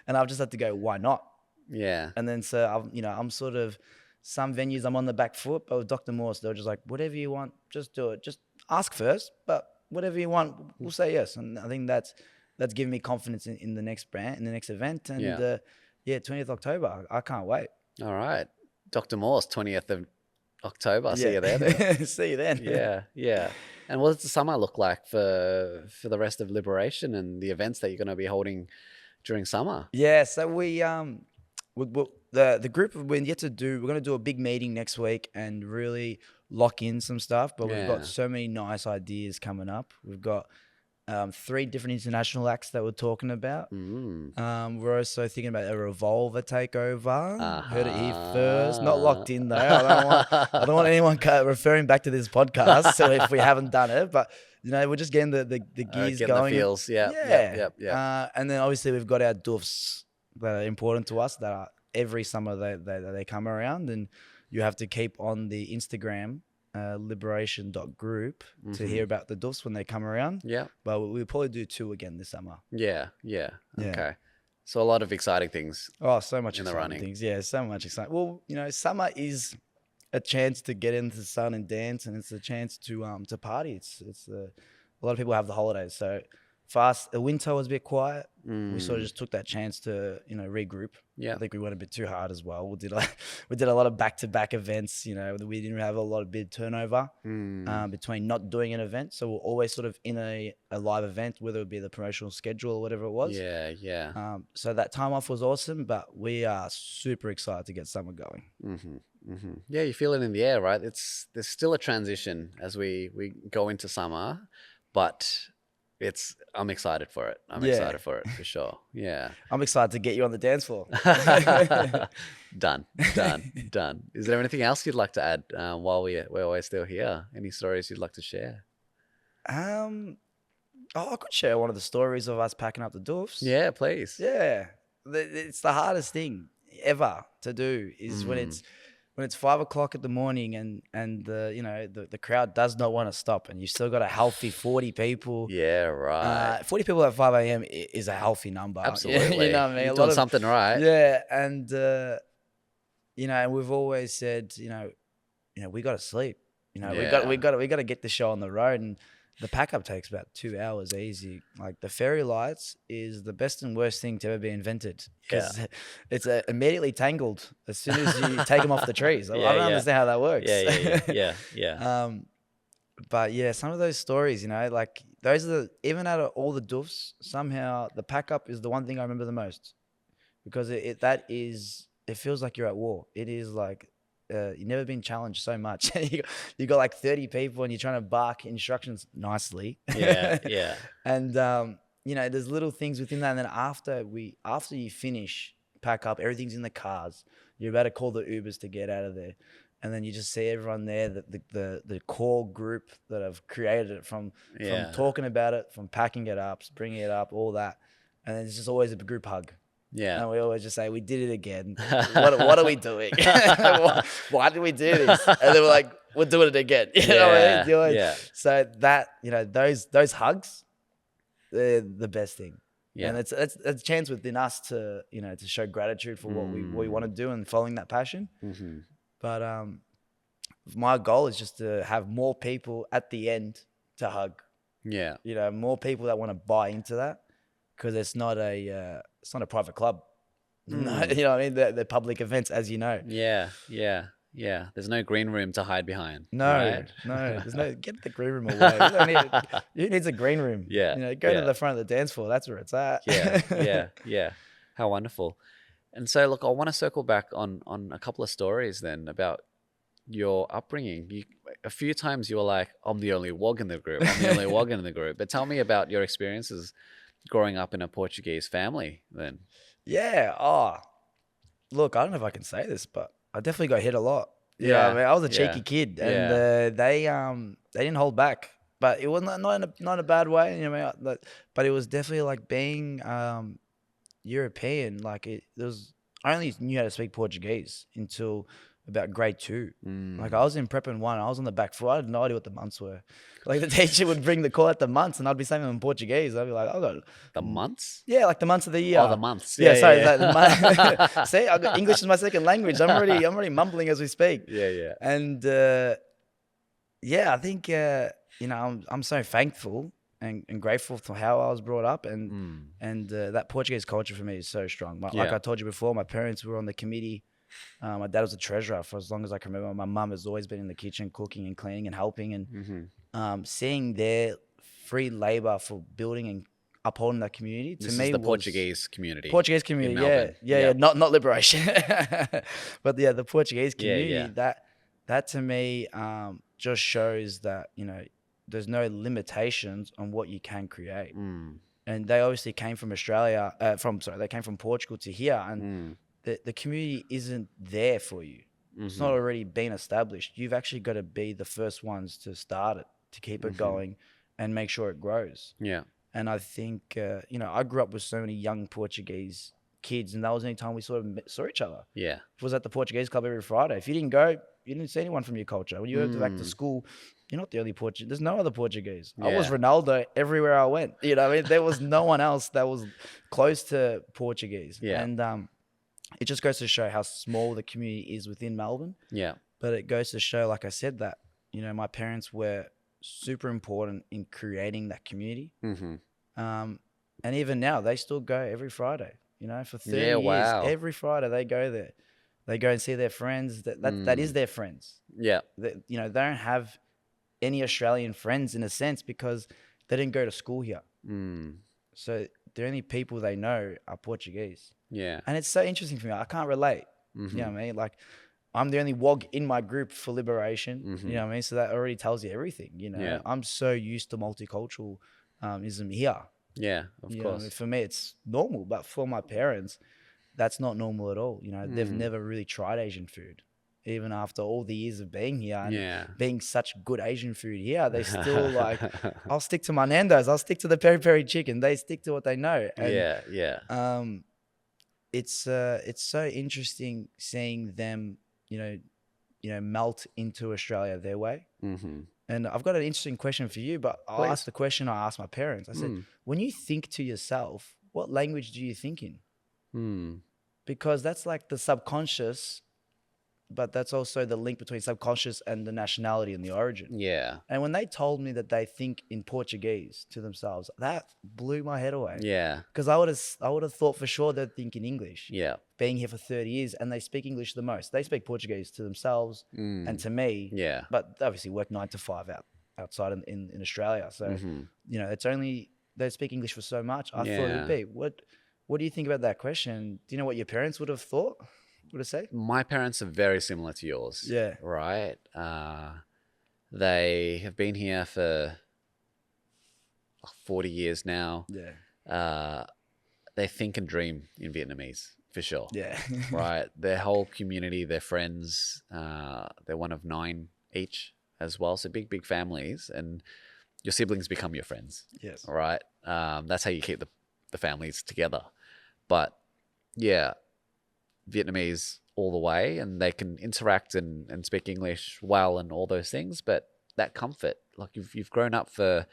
And I've just had to go, why not? Yeah. And then so I'm sort of, some venues I'm on the back foot, but with Dr. Morse, they're just like, whatever you want, just do it. Just ask first, but whatever you want, we'll say yes. And I think that's given me confidence in the next event. And 20th October, I can't wait. All right. Dr. Morse, 20th of October. See you there then. See you then. Yeah. And what does the summer look like for the rest of Liberation and the events that you're going to be holding during summer? Yeah, so the group we're going to do a big meeting next week and really lock in some stuff, but we've got so many nice ideas coming up. We've got 3 different international acts that we're talking about. We're also thinking about a Revolver takeover. Heard it here first. Not locked in though. I don't want anyone referring back to this podcast. So if we haven't done it, but we're just getting the gears going. The feels. Yeah. And then obviously we've got our Doofs that are important to us. That are every summer they come around, and you have to keep on the Instagram. Liberation.group to hear about the Doofs when they come around. Yeah. But we'll probably do 2 again this summer. Yeah. Okay. So a lot of exciting things. Oh, so much in the running. Things. Yeah, so much exciting. Well, summer is a chance to get into the sun and dance, and it's a chance to party. It's a lot of people have the holidays, so for us, the winter was a bit quiet. We sort of just took that chance to, regroup. Yeah. I think we went a bit too hard as well. We did a lot of back-to-back events. We didn't have a lot of bid turnover between not doing an event. So we're always sort of in a live event, whether it be the promotional schedule or whatever it was. Yeah. So that time off was awesome, but we are super excited to get summer going. Yeah, you feel it in the air, right? There's still a transition as we go into summer, but I'm excited for it. I'm excited for it for sure. Yeah. I'm excited to get you on the dance floor. Done. Is there anything else you'd like to add while we're still here? Any stories you'd like to share? I could share one of the stories of us packing up the Doofs. Yeah, please. Yeah. It's the hardest thing ever to do is when it's when it's 5 o'clock in the morning and the crowd does not want to stop, and you still got a healthy 40 people. Yeah, right. 40 people at 5 a.m. is a healthy number. Absolutely. You know what I mean? You're doing something right. Yeah, and and we've always said, we got to sleep. We got to get the show on the road, and the pack up takes about 2 hours easy. Like the fairy lights is the best and worst thing to ever be invented, because it's immediately tangled as soon as you take them off the trees. I don't understand how that works. Yeah. But yeah, some of those stories, like those are even out of all the doofs, somehow the pack up is the one thing I remember the most, because it feels like you're at war. It is like you've never been challenged so much. you got like 30 people and you're trying to bark instructions nicely. Yeah. And there's little things within that. And then after you finish pack up, everything's in the cars. You're about to call the Ubers to get out of there. And then you just see everyone there, the core group that have created it from talking about it, from packing it up, bringing it up, all that. And then it's just always a group hug. Yeah. And we always just say, we did it again. What are we doing? Why did we do this? And then we're like, we're doing it again. You know what I mean? Yeah. So that, those hugs, they're the best thing. Yeah. And it's a chance within us to, to show gratitude for what we want to do and following that passion. Mm-hmm. But my goal is just to have more people at the end to hug. Yeah. More people that want to buy into that, because it's not a private club. You know what I mean? The public events, as you know. Yeah. There's no green room to hide behind. No, right? There's no, get the green room away. Who needs a green room? Yeah. Go to the front of the dance floor. That's where it's at. Yeah. How wonderful. And so, look, I want to circle back on a couple of stories then about your upbringing. A few times you were like, I'm the only wog in the group. But tell me about your experiences growing up in a Portuguese family then. Yeah. Oh, look, I don't know if I can say this, but I definitely got hit a lot. Yeah. I mean, I was a cheeky kid, and they didn't hold back, but it was not in a bad way. But it was definitely like being European. Like I only knew how to speak Portuguese until about grade 2. Like I was in prep and 1. I was on the back foot. I had no idea what the months were. Like the teacher would bring the call out the months, and I'd be saying them in Portuguese. I'd be like, the months? Yeah, like the months of the year. Oh, the months. Yeah, sorry. Yeah. See, English is my second language. I'm already mumbling as we speak. Yeah. And I think I'm so thankful and grateful for how I was brought up, and that Portuguese culture for me is so strong. Like I told you before, my parents were on the committee. My dad was a treasurer for as long as I can remember. My mum has always been in the kitchen, cooking and cleaning and helping, and seeing their free labor for building and upholding that community This me is the was Portuguese community. In Melbourne. Yeah, not Liberation, but the Portuguese community. That to me just shows that there's no limitations on what you can create. And they obviously came from Australia. They came from Portugal to here, and the community isn't there for you. It's not already been established. You've actually got to be the first ones to start it, to keep it going, and make sure it grows. Yeah. And I think I grew up with so many young Portuguese kids, and that was the only time we sort of saw each other. Yeah. It was at the Portuguese club every Friday. If you didn't go, you didn't see anyone from your culture. When you went back to school, you're not the only Portuguese. There's no other Portuguese. I was Ronaldo everywhere I went. I mean, there was no one else that was close to Portuguese. Yeah. And it just goes to show how small the community is within Melbourne. Yeah. But it goes to show, like I said, that, my parents were super important in creating that community. And even now, they still go every Friday. For 30 years, every Friday they go there. They go and see their friends. That is their friends. Yeah. They don't have any Australian friends in a sense because they didn't go to school here. So the only people they know are Portuguese. Yeah. And it's so interesting for me. I can't relate. You know what I mean? Like, I'm the only wog in my group for Liberation. You know what I mean? So that already tells you everything. Yeah. I'm so used to multiculturalism here. Yeah, of course. For me, it's normal, but for my parents, that's not normal at all. They've never really tried Asian food. Even after all the years of being here and being such good Asian food here, they still like, I'll stick to my Nando's. I'll stick to the peri peri chicken. They stick to what they know. And, it's so interesting seeing them, melt into Australia their way. Mm-hmm. And I've got an interesting question for you, but I'll ask the question I asked my parents. I said, when you think to yourself, what language do you think in? Because that's like the subconscious, but that's also the link between subconscious and the nationality and the origin. Yeah. And when they told me that they think in Portuguese to themselves, that blew my head away. Yeah. Because I would have thought for sure they'd think in English. Yeah. Being here for 30 years, and they speak English the most. They speak Portuguese to themselves and to me. Yeah. But they obviously work 9 to 5 outside in Australia. So, it's only they speak English for so much. I thought it would be. What do you think about that question? Do you know what your parents would have thought? Would have said? My parents are very similar to yours. Yeah. Right. They have been here for 40 years now. Yeah. They think and dream in Vietnamese, for sure. Yeah. Right. Their whole community, their friends, they're one of 9 each as well. So big families, and your siblings become your friends. Yes. All right. That's how you keep the families together. But yeah, Vietnamese all the way, and they can interact and speak English well and all those things. But that comfort, like you've grown up for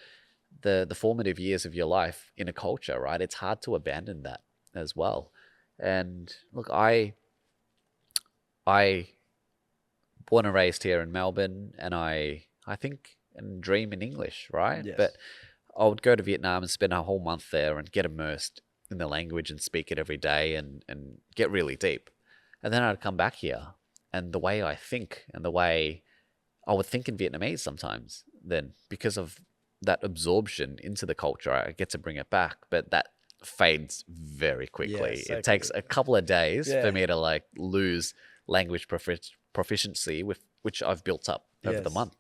the formative years of your life in a culture, right? It's hard to abandon that as well. And look, I born and raised here in Melbourne, and I think and dream in English, right? Yes. But I would go to Vietnam and spend a whole month there and get immersed in the language and speak it every day and get really deep. And then I'd come back here, and the way I think and the way I would think in Vietnamese sometimes, then because of that absorption into the culture, I get to bring it back. But that fades very quickly. Yeah, so it takes a couple of days Yeah. for me to like lose language proficiency with which I've built up over the Yes. month,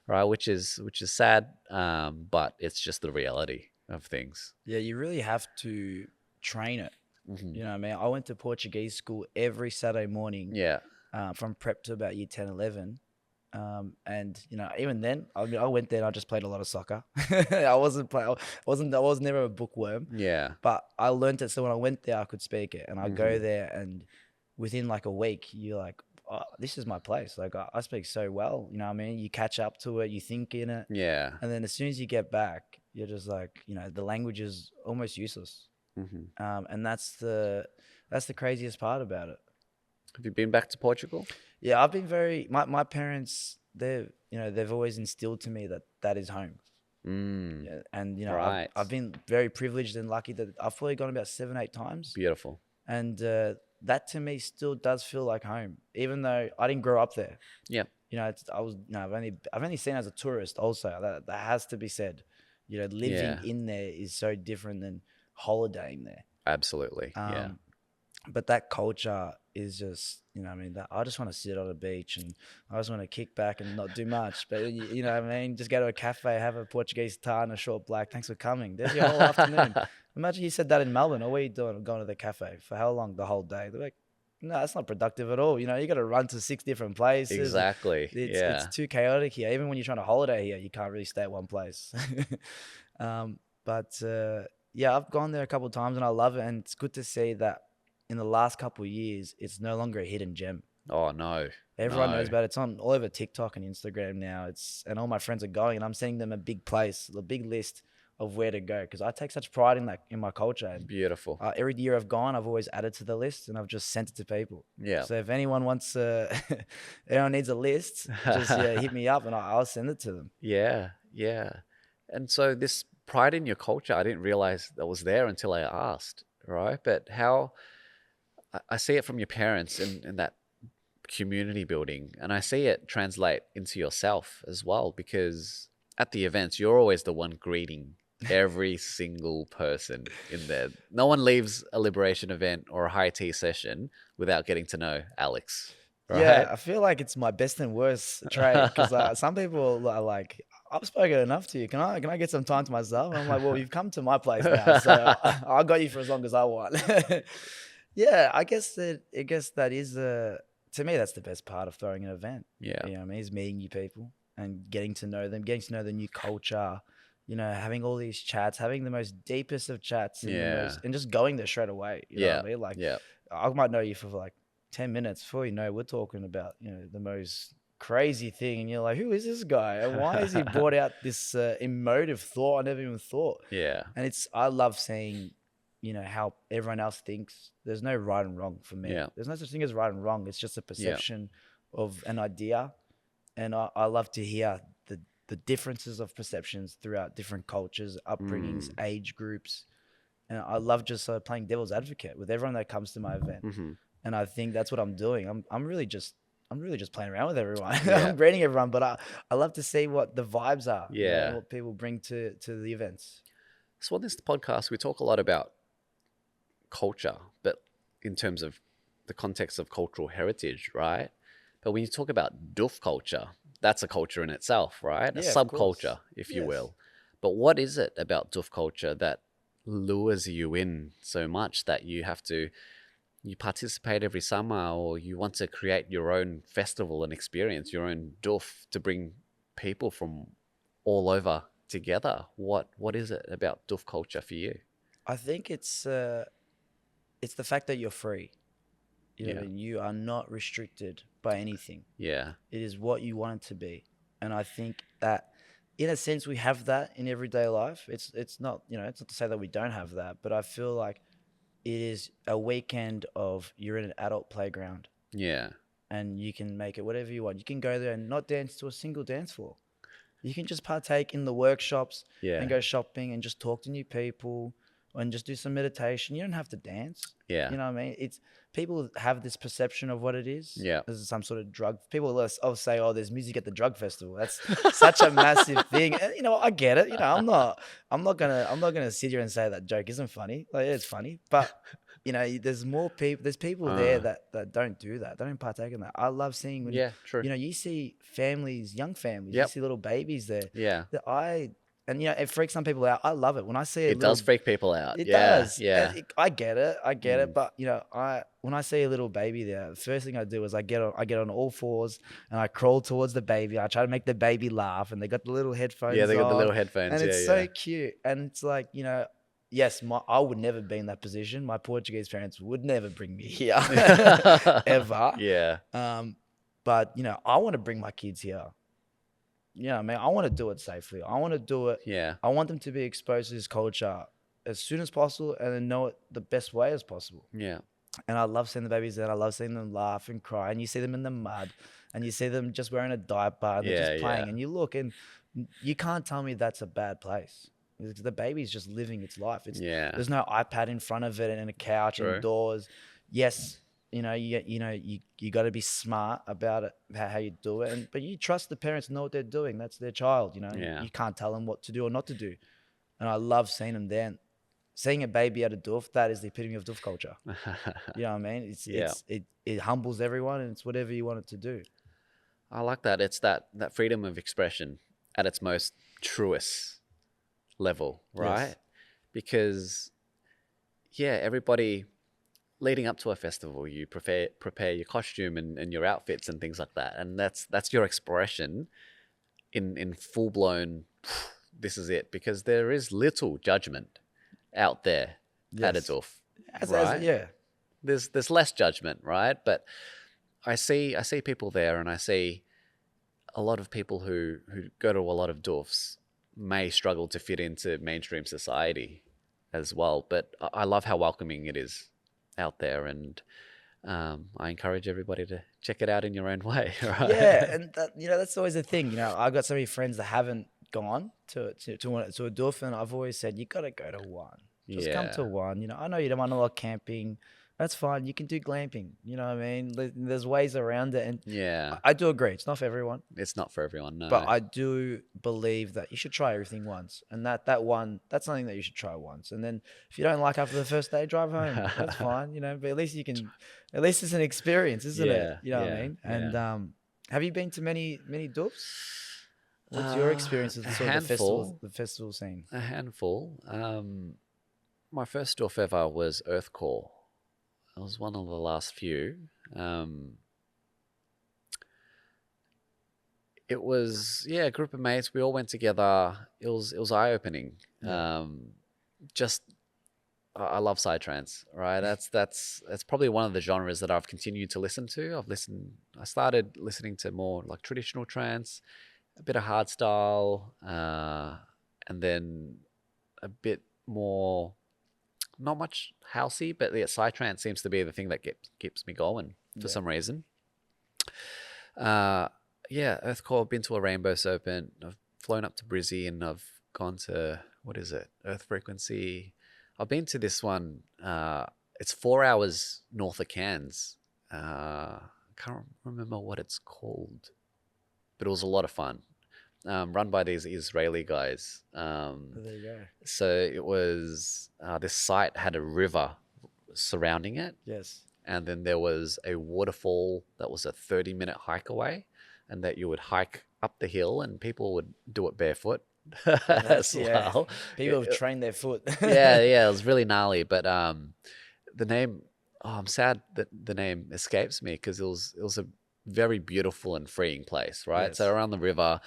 right? Which is sad, but it's just the reality of things. Yeah, you really have to train it. Mhm. You know what I mean? I went to Portuguese school every Saturday morning Yeah, from prep to about year 10, 11. And even then, I went there and I just played a lot of soccer. I was never a bookworm, yeah, but I learned it. So when I went there, I could speak it, and I go there, and within like a week, you're like, oh, this is my place. Like I speak so well. You know what I mean? You catch up to it, you think in it, yeah. and then as soon as you get back, you're just like, the language is almost useless. And that's the craziest part about it. Have you been back to Portugal? Yeah, I've been my parents, they've always instilled to me that is home. Yeah, and Right. I've been very privileged and lucky that I've probably gone about 7, 8 times. Beautiful. And that to me still does feel like home, even though I didn't grow up there. Yeah. I've only seen it as a tourist also. That has to be said. Living in there is so different than holidaying there. Absolutely. Yeah. But that culture is just, that I just want to sit on a beach and I just want to kick back and not do much. But you know what I mean? Just go to a cafe, have a Portuguese tar and a short black. Thanks for coming. There's your whole afternoon. Imagine you said that in Melbourne. Oh, what are you doing? Going to the cafe for how long? The whole day. They're like, no, that's not productive at all. You got to run to 6 different places. Exactly. It's too chaotic here. Even when you're trying to holiday here, you can't really stay at one place. Yeah, I've gone there a couple of times and I love it. And it's good to see that in the last couple of years, it's no longer a hidden gem. Oh, no. Everyone knows about it. It's on all over TikTok and Instagram now. And all my friends are going, and I'm sending them a big list of where to go, because I take such pride in my culture. And Beautiful. every year I've gone, I've always added to the list, and I've just sent it to people. Yeah. So if anyone wants, anyone needs a list, just hit me up and I'll send it to them. Yeah. Yeah. And so this pride in your culture, I didn't realize that was there until I asked, right? But how I see it from your parents in that community building, and I see it translate into yourself as well, because at the events, you're always the one greeting every single person in there. No one leaves a Liberation event or a high tea session without getting to know Alex. Right? Yeah, I feel like it's my best and worst trait, because some people are like, I've spoken enough to you. Can I get some time to myself? And I'm like, well, you've come to my place now, so I got you for as long as I want. Yeah, I guess that is to me, that's the best part of throwing an event. Yeah. You know what I mean? Is meeting new people and getting to know them, getting to know the new culture, having all these chats, having the most deepest of chats and just going there straight away. You know what I mean? Like, I might know you for like 10 minutes before you know, we're talking about, you know, the most crazy thing. And you're like, who is this guy? And why has he brought out this emotive thought I never even thought? Yeah. And I love seeing, you know, how everyone else thinks. There's no right and wrong for me. Yeah. There's no such thing as right and wrong. It's just a perception of an idea. And I love to hear the differences of perceptions throughout different cultures, upbringings, age groups. And I love just playing devil's advocate with everyone that comes to my event. And I think that's what I'm doing. I'm really just playing around with everyone. I'm greeting everyone, but I love to see what the vibes are. Yeah. You know, what people bring to the events. So on this podcast, we talk a lot about culture, but in terms of the context of cultural heritage, right? But when you talk about Doof culture, that's a culture in itself, right? A Yeah, of course. subculture, if you Yes. will. But what is it about Doof culture that lures you in so much that you participate every summer, or you want to create your own festival and experience, your own Doof, to bring people from all over together? What is it about Doof culture for you? I think it's the fact that you're free. You know, Yeah. what I mean? You are not restricted by anything. Yeah. It is what you want it to be. And I think that in a sense we have that in everyday life. It's not, you know, it's not to say that we don't have that, but I feel like it is a weekend of you're in an adult playground Yeah. and you can make it whatever you want. You can go there and not dance to a single dance floor. You can just partake in the workshops Yeah. and go shopping and just talk to new people and just do some meditation. You don't have to dance. Yeah. You know what I mean? It's people have this perception of what it is. Yeah. As some sort of drug. People will say, "Oh, there's music at the drug festival." That's such a massive thing. And, you know, I get it. You know, I'm not gonna sit here and say that joke isn't funny. Like, it's funny, but you know, there's more people. There's people there that don't do that. They don't partake in that. I love seeing when True. you know, you see families, young families. Yep. You see little babies there. Yeah. And you know, it freaks some people out. I love it when I see It does freak people out. It Yeah. does. Yeah. I get it. But you know, when I see a little baby there, the first thing I do is I get on all fours and I crawl towards the baby. I try to make the baby laugh, and they got the little headphones. Yeah, they got the on, little headphones. and Yeah, it's so cute. And it's like, you know, yes, I would never be in that position. My Portuguese parents would never bring me here ever. Yeah. But you know, I want to bring my kids here. You know what I mean? I want to do it safely. I want to do it. Yeah. I want them to be exposed to this culture as soon as possible and then know it the best way as possible. Yeah. And I love seeing the babies there. I love seeing them laugh and cry. And you see them in the mud and you see them just wearing a diaper and they're just playing. And you look and you can't tell me that's a bad place. The baby's just living its life. There's no iPad in front of it and a couch True. and doors. Yes, you got to be smart about it, how you do it. But you trust the parents know what they're doing. That's their child, you know. Yeah. You can't tell them what to do or not to do. And I love seeing them then. Seeing a baby at a Doof, that is the epitome of Doof culture. You know what I mean? It humbles everyone and it's whatever you want it to do. I like that. It's that freedom of expression at its most truest level, right? Yes. Because everybody leading up to a festival, you prepare your costume and your outfits and things like that, and that's your expression in full blown. This is it, because there is little judgment out there at a Doof, right? There's less judgment, right? But I see people there, and I see a lot of people who go to a lot of Doofs may struggle to fit into mainstream society as well. But I love how welcoming it is out there, and I encourage everybody to check it out in your own way. Right? Yeah, and that's always the thing. You know, I've got so many friends that haven't gone to a Doof, and I've always said you got to go to one. Just come to one. You know, I know you don't want a lot of camping. That's fine. You can do glamping. You know what I mean? There's ways around it, and I do agree. It's not for everyone. It's not for everyone, no. But I do believe that you should try everything once, and that's something that you should try once. And then if you don't like after the first day, drive home. That's fine, you know. But at least it's an experience, isn't it? You know what I mean? And have you been to many Doofs? What's your experience with the festival scene? A handful. My first Doof ever was Earthcore. It was one of the last few. It was a group of mates. We all went together. It was eye opening. Just I love psytrance, right? That's probably one of the genres that I've continued to listen to. I started listening to more like traditional trance, a bit of hardstyle, and then a bit more, not much housey, but yeah, psytrance seems to be the thing that keeps me going for some reason. Yeah, Earthcore, been to a Rainbow Serpent. I've flown up to Brizzy and I've gone to, what is it? Earth Frequency. I've been to this one. It's 4 hours north of Cairns. I can't remember what it's called, but it was a lot of fun. Run by these Israeli guys. There you go. So it was, this site had a river surrounding it. Yes. And then there was a waterfall that was a 30-minute hike away, and that you would hike up the hill and people would do it barefoot as well. People have trained their foot. Yeah, it was really gnarly. But the name, I'm sad that the name escapes me, because it was a very beautiful and freeing place, right? Yes. So around the river,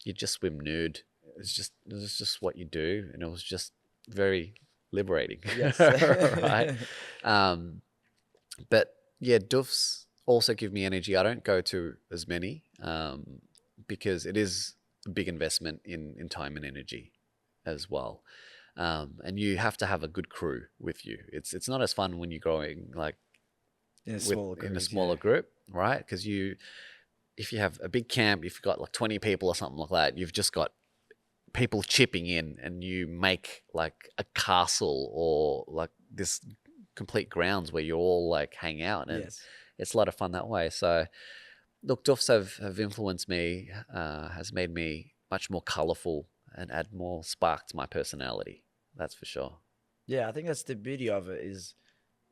you just swim nude. It was just what you do, and it was just very liberating. Yes. Right. But yeah, Doofs also give me energy. I don't go to as many, because it is a big investment in time and energy as well. And you have to have a good crew with you. It's not as fun when you're going like in a smaller group, right? Because if you have a big camp, if you've got like 20 people or something like that, you've just got people chipping in, and you make like a castle or like this complete grounds where you all like hang out, and it's a lot of fun that way. So look, Doofs have influenced me, has made me much more colorful and add more spark to my personality. That's for sure. Yeah, I think that's the beauty of it, is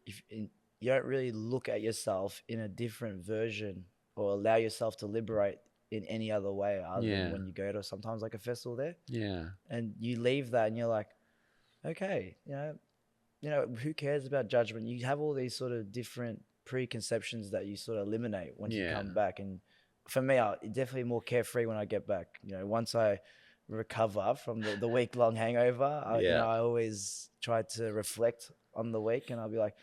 you don't really look at yourself in a different version or allow yourself to liberate in any other way other than when you go to sometimes like a festival there. Yeah. And you leave that and you're like, okay, who cares about judgment? You have all these sort of different preconceptions that you sort of eliminate once you come back. And for me, I'm definitely more carefree when I get back. Once I recover from the week-long hangover, I always try to reflect on the week, and I'll be like,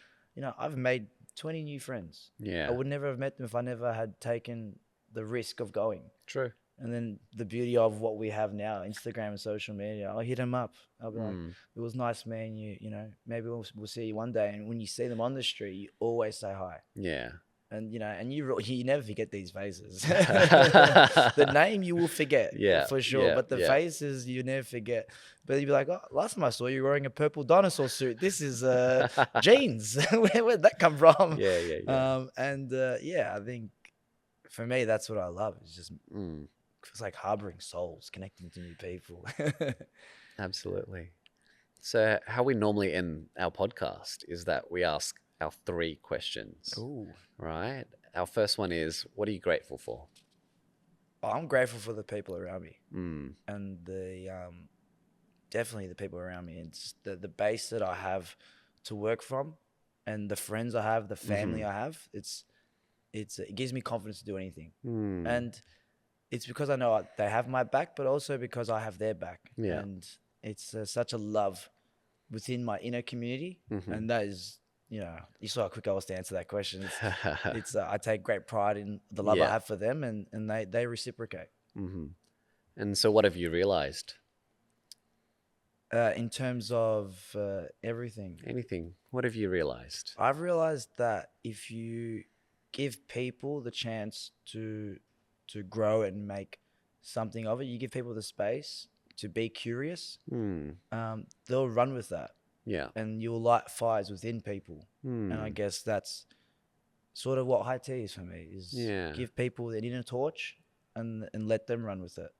I've made 20 new friends. Yeah. I would never have met them if I never had taken the risk of going. True. And then the beauty of what we have now, Instagram and social media, I'll hit them up. I'll be like, it was nice meeting you, maybe we'll see you one day. And when you see them on the street, you always say hi. Yeah. And, and you never forget these faces. The name you will forget, for sure. But the faces you never forget. But you'd be like, oh, last time I saw you wearing a purple dinosaur suit. This is jeans. Where'd that come from? Yeah. I think for me, that's what I love. It's just... It's like harboring souls, connecting to new people. Absolutely. So how we normally end our podcast is that we ask our 3 questions. Ooh. Right? Our first one is, what are you grateful for? I'm grateful for the people around me. And definitely the people around me. It's the base that I have to work from, and the friends I have, the family I have. It gives me confidence to do anything. And it's because I know they have my back, but also because I have their back. Yeah. And it's such a love within my inner community. And that is, you saw how quick I was to answer that question. It's I take great pride in the love I have for them, and they reciprocate. And so what have you realized? In terms of everything. Anything. What have you realized? I've realized that if you give people the chance to grow and make something of it, you give people the space to be curious, they'll run with that. Yeah. And you'll light fires within people. And I guess that's sort of what high tea is for me, is give people an inner torch and let them run with it.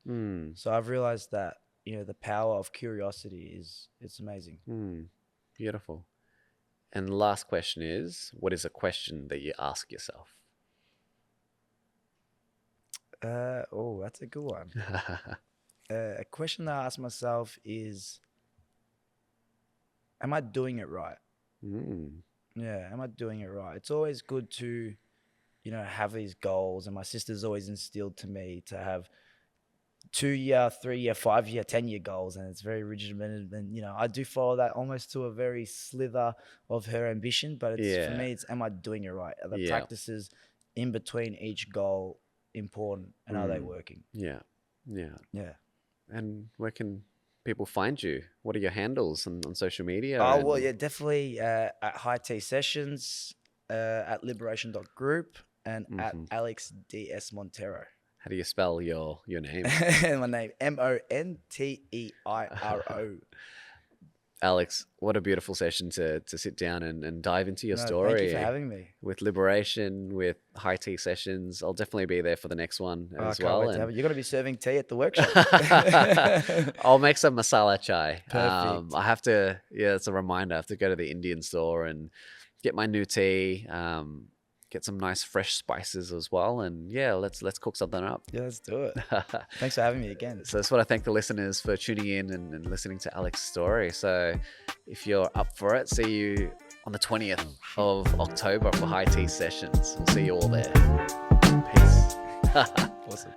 So I've realized that, the power of curiosity it's amazing. Beautiful. And the last question is, what is a question that you ask yourself? That's a good one. A question that I ask myself is, am I doing it right? Yeah, am I doing it right? It's always good to, have these goals, and my sister's always instilled to me to have, 2-year, 3-year, 5-year, 10-year goals, and it's very regimented. And I do follow that almost to a very slither of her ambition. But for me, it's am I doing it right? Are the practices in between each goal important, and are they working? Yeah. And where can people find you? What are your handles on social media? Well, yeah, definitely at High Tea Sessions, at liberation.group, and at Alex DS Montero. How do you spell your name? My name, Monteiro. Alex, what a beautiful session to sit down and dive into your story. Thank you for having me. With Liberation, with High Tea Sessions. I'll definitely be there for the next one as well. You're going to be serving tea at the workshop. I'll make some masala chai. Perfect. I have to, it's a reminder. I have to go to the Indian store and get my new tea, get some nice fresh spices as well. And let's cook something up. Yeah, let's do it. Thanks for having me again. So that's what I thank the listeners for tuning in and listening to Alex's story. So if you're up for it, see you on the 20th of October for High Tea Sessions. We'll see you all there. Peace. Awesome.